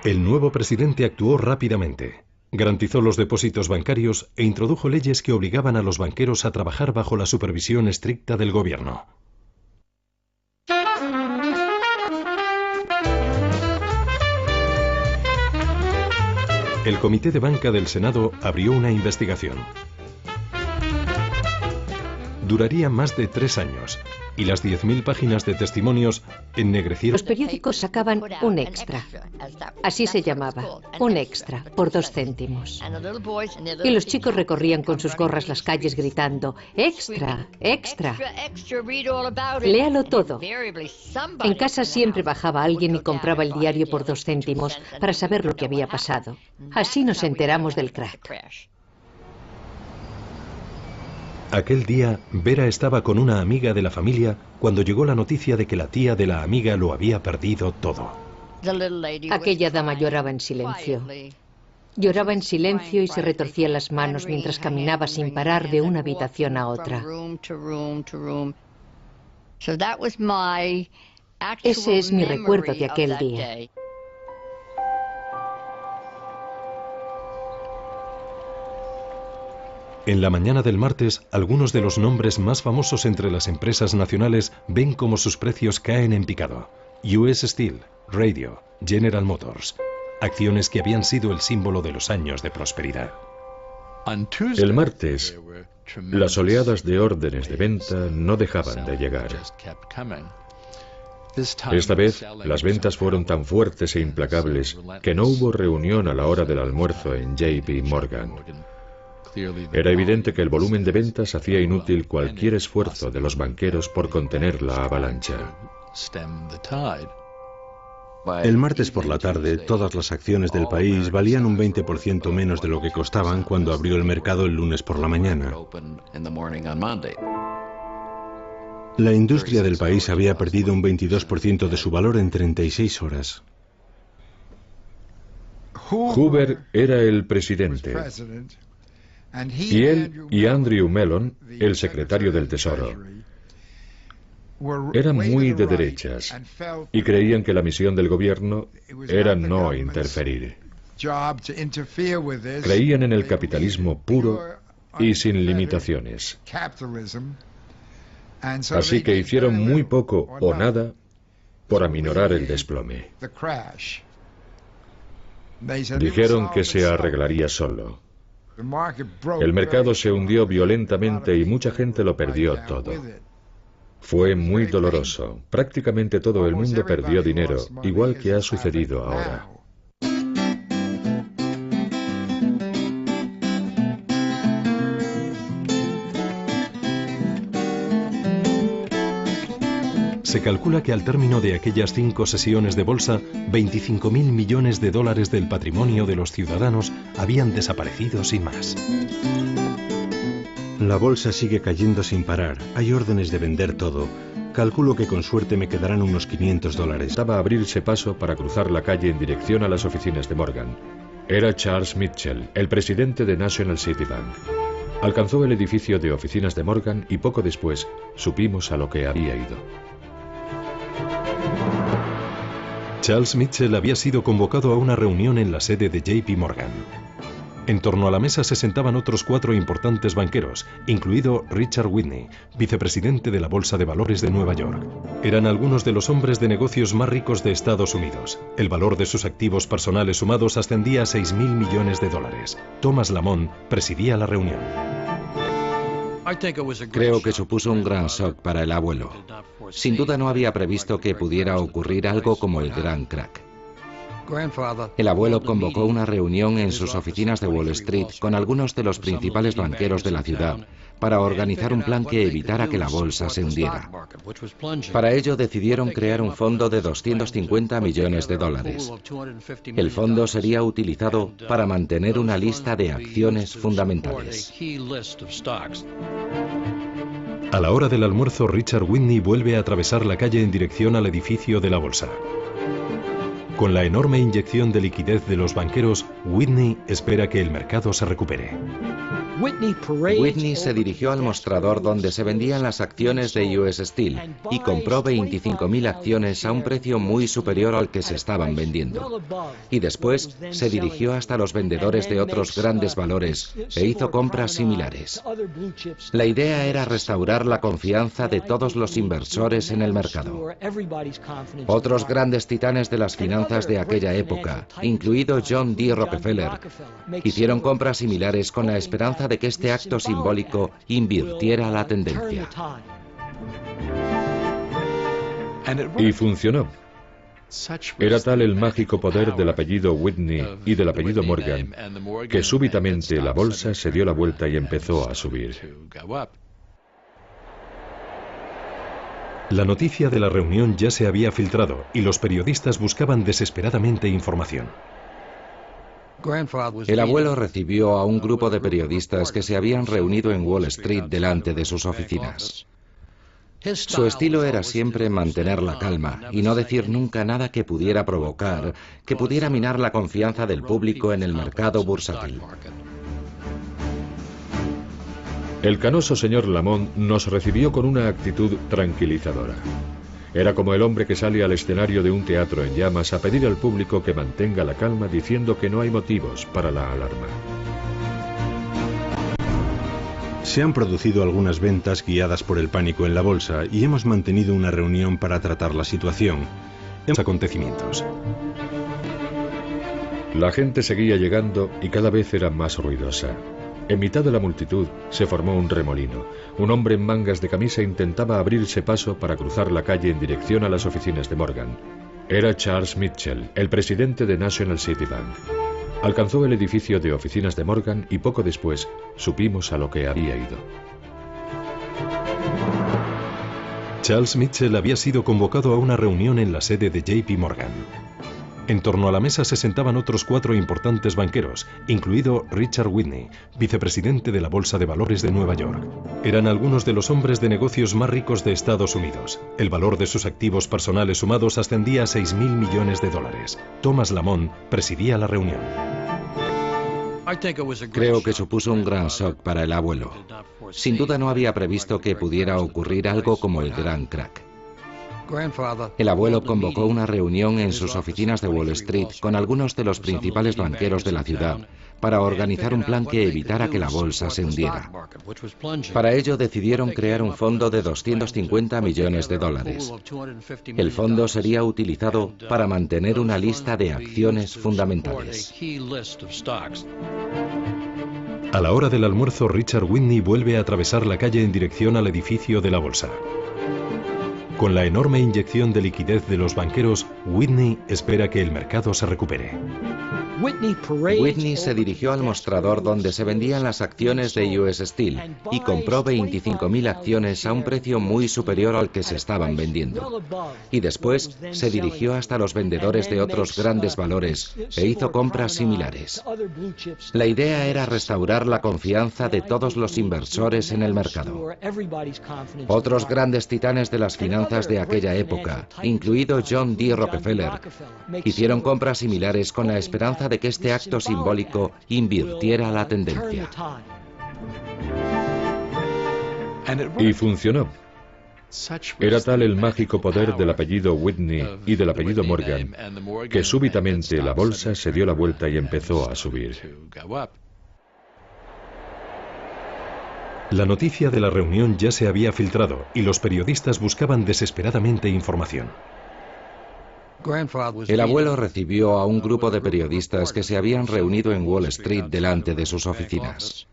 El nuevo presidente actuó rápidamente. Garantizó los depósitos bancarios e introdujo leyes que obligaban a los banqueros a trabajar bajo la supervisión estricta del gobierno. El Comité de Banca del Senado abrió una investigación. Duraría más de 3 años y las 10.000 páginas de testimonios ennegrecieron. Los periódicos sacaban un extra. Así se llamaba, un extra, por 2 céntimos. Y los chicos recorrían con sus gorras las calles gritando, ¡extra, extra! Léalo todo. En casa siempre bajaba alguien y compraba el diario por 2 céntimos para saber lo que había pasado. Así nos enteramos del crack. Aquel día, Vera estaba con una amiga de la familia cuando llegó la noticia de que la tía de la amiga lo había perdido todo. Aquella dama lloraba en silencio. Lloraba en silencio y se retorcía las manos mientras caminaba sin parar de una habitación a otra. Ese es mi recuerdo de aquel día. En la mañana del martes, algunos de los nombres más famosos entre las empresas nacionales ven cómo sus precios caen en picado. US Steel, Radio, General Motors. Acciones que habían sido el símbolo de los años de prosperidad. El martes, las oleadas de órdenes de venta no dejaban de llegar. Esta vez, las ventas fueron tan fuertes e implacables que no hubo reunión a la hora del almuerzo en JP Morgan. Era evidente que el volumen de ventas hacía inútil cualquier esfuerzo de los banqueros por contener la avalancha. El martes por la tarde, todas las acciones del país valían un 20% menos de lo que costaban cuando abrió el mercado el lunes por la mañana. La industria del país había perdido un 22% de su valor en 36 horas. Hoover era el presidente. Y él y Andrew Mellon, el secretario del Tesoro, eran muy de derechas y creían que la misión del gobierno era no interferir. Creían en el capitalismo puro y sin limitaciones. Así que hicieron muy poco o nada por aminorar el desplome. Dijeron que se arreglaría solo. El mercado se hundió violentamente y mucha gente lo perdió todo. Fue muy doloroso. Prácticamente todo el mundo perdió dinero, igual que ha sucedido ahora. Se calcula que al término de aquellas 5 sesiones de bolsa, 25.000 millones de dólares del patrimonio de los ciudadanos habían desaparecido sin más. La bolsa sigue cayendo sin parar. Hay órdenes de vender todo. Calculo que con suerte me quedarán unos $500. Estaba a abrirse paso para cruzar la calle en dirección a las oficinas de Morgan. Era Charles Mitchell, el presidente de National City Bank. Alcanzó el edificio de oficinas de Morgan y poco después supimos a lo que había ido. Charles Mitchell había sido convocado a una reunión en la sede de JP Morgan. En torno a la mesa se sentaban otros 4 importantes banqueros, incluido Richard Whitney, vicepresidente de la Bolsa de Valores de Nueva York. Eran algunos de los hombres de negocios más ricos de Estados Unidos. El valor de sus activos personales sumados ascendía a $6.000 millones. Thomas Lamont presidía la reunión. Creo que supuso un gran shock para el abuelo. Sin duda no había previsto que pudiera ocurrir algo como el gran crack. El abuelo convocó una reunión en sus oficinas de Wall Street con algunos de los principales banqueros de la ciudad para organizar un plan que evitara que la bolsa se hundiera. Para ello decidieron crear un fondo de $250 millones. El fondo sería utilizado para mantener una lista de acciones fundamentales. A la hora del almuerzo, Richard Whitney vuelve a atravesar la calle en dirección al edificio de la bolsa. Con la enorme inyección de liquidez de los banqueros, Whitney espera que el mercado se recupere. Whitney se dirigió al mostrador donde se vendían las acciones de US Steel y compró 25.000 acciones a un precio muy superior al que se estaban vendiendo. Y después se dirigió hasta los vendedores de otros grandes valores e hizo compras similares. La idea era restaurar la confianza de todos los inversores en el mercado. Otros grandes titanes de las finanzas de aquella época, incluido John D. Rockefeller, hicieron compras similares con la esperanza de que este acto simbólico invirtiera la tendencia. Y funcionó. Era tal el mágico poder del apellido Whitney y del apellido Morgan que súbitamente la bolsa se dio la vuelta y empezó a subir. La noticia de la reunión ya se había filtrado y los periodistas buscaban desesperadamente información. El abuelo recibió a un grupo de periodistas que se habían reunido en Wall Street delante de sus oficinas. Su estilo era siempre mantener la calma y no decir nunca nada que pudiera provocar, que pudiera minar la confianza del público en el mercado bursátil. El canoso señor Lamont nos recibió con una actitud tranquilizadora. Era como el hombre que sale al escenario de un teatro en llamas a pedir al público que mantenga la calma diciendo que no hay motivos para la alarma. Se han producido algunas ventas guiadas por el pánico en la bolsa y hemos mantenido una reunión para tratar la situación. En los acontecimientos. La gente seguía llegando y cada vez era más ruidosa. En mitad de la multitud se formó un remolino. Un hombre en mangas de camisa intentaba abrirse paso para cruzar la calle en dirección a las oficinas de Morgan. Era Charles Mitchell, el presidente de National City Bank. Alcanzó el edificio de oficinas de Morgan y poco después supimos a lo que había ido. Charles Mitchell había sido convocado a una reunión en la sede de JP Morgan. En torno a la mesa se sentaban otros 4 importantes banqueros, incluido Richard Whitney, vicepresidente de la Bolsa de Valores de Nueva York. Eran algunos de los hombres de negocios más ricos de Estados Unidos. El valor de sus activos personales sumados ascendía a $6.000 millones. Thomas Lamont presidía la reunión. Creo que supuso un gran shock para el abuelo. Sin duda no había previsto que pudiera ocurrir algo como el gran crack. El abuelo convocó una reunión en sus oficinas de Wall Street con algunos de los principales banqueros de la ciudad para organizar un plan que evitara que la bolsa se hundiera. Para ello decidieron crear un fondo de $250 millones. El fondo sería utilizado para mantener una lista de acciones fundamentales. A la hora del almuerzo, Richard Whitney vuelve a atravesar la calle en dirección al edificio de la bolsa. Con la enorme inyección de liquidez de los banqueros, Whitney espera que el mercado se recupere. Whitney se dirigió al mostrador donde se vendían las acciones de US Steel y compró 25.000 acciones a un precio muy superior al que se estaban vendiendo. Y después se dirigió hasta los vendedores de otros grandes valores e hizo compras similares. La idea era restaurar la confianza de todos los inversores en el mercado. Otros grandes titanes de las finanzas de aquella época, incluido John D. Rockefeller, hicieron compras similares con la esperanza de que este acto simbólico invirtiera la tendencia. Y funcionó. Era tal el mágico poder del apellido Whitney y del apellido Morgan que súbitamente la bolsa se dio la vuelta y empezó a subir. La noticia de la reunión ya se había filtrado y los periodistas buscaban desesperadamente información. El abuelo recibió a un grupo de periodistas que se habían reunido en Wall Street delante de sus oficinas.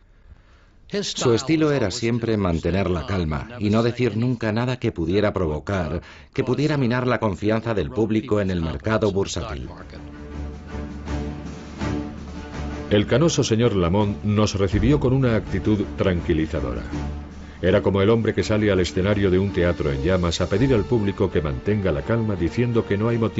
Su estilo era siempre mantener la calma y no decir nunca nada que pudiera provocar, que pudiera minar la confianza del público en el mercado bursátil. El canoso señor Lamont nos recibió con una actitud tranquilizadora. Era como el hombre que sale al escenario de un teatro en llamas a pedir al público que mantenga la calma diciendo que no hay motivo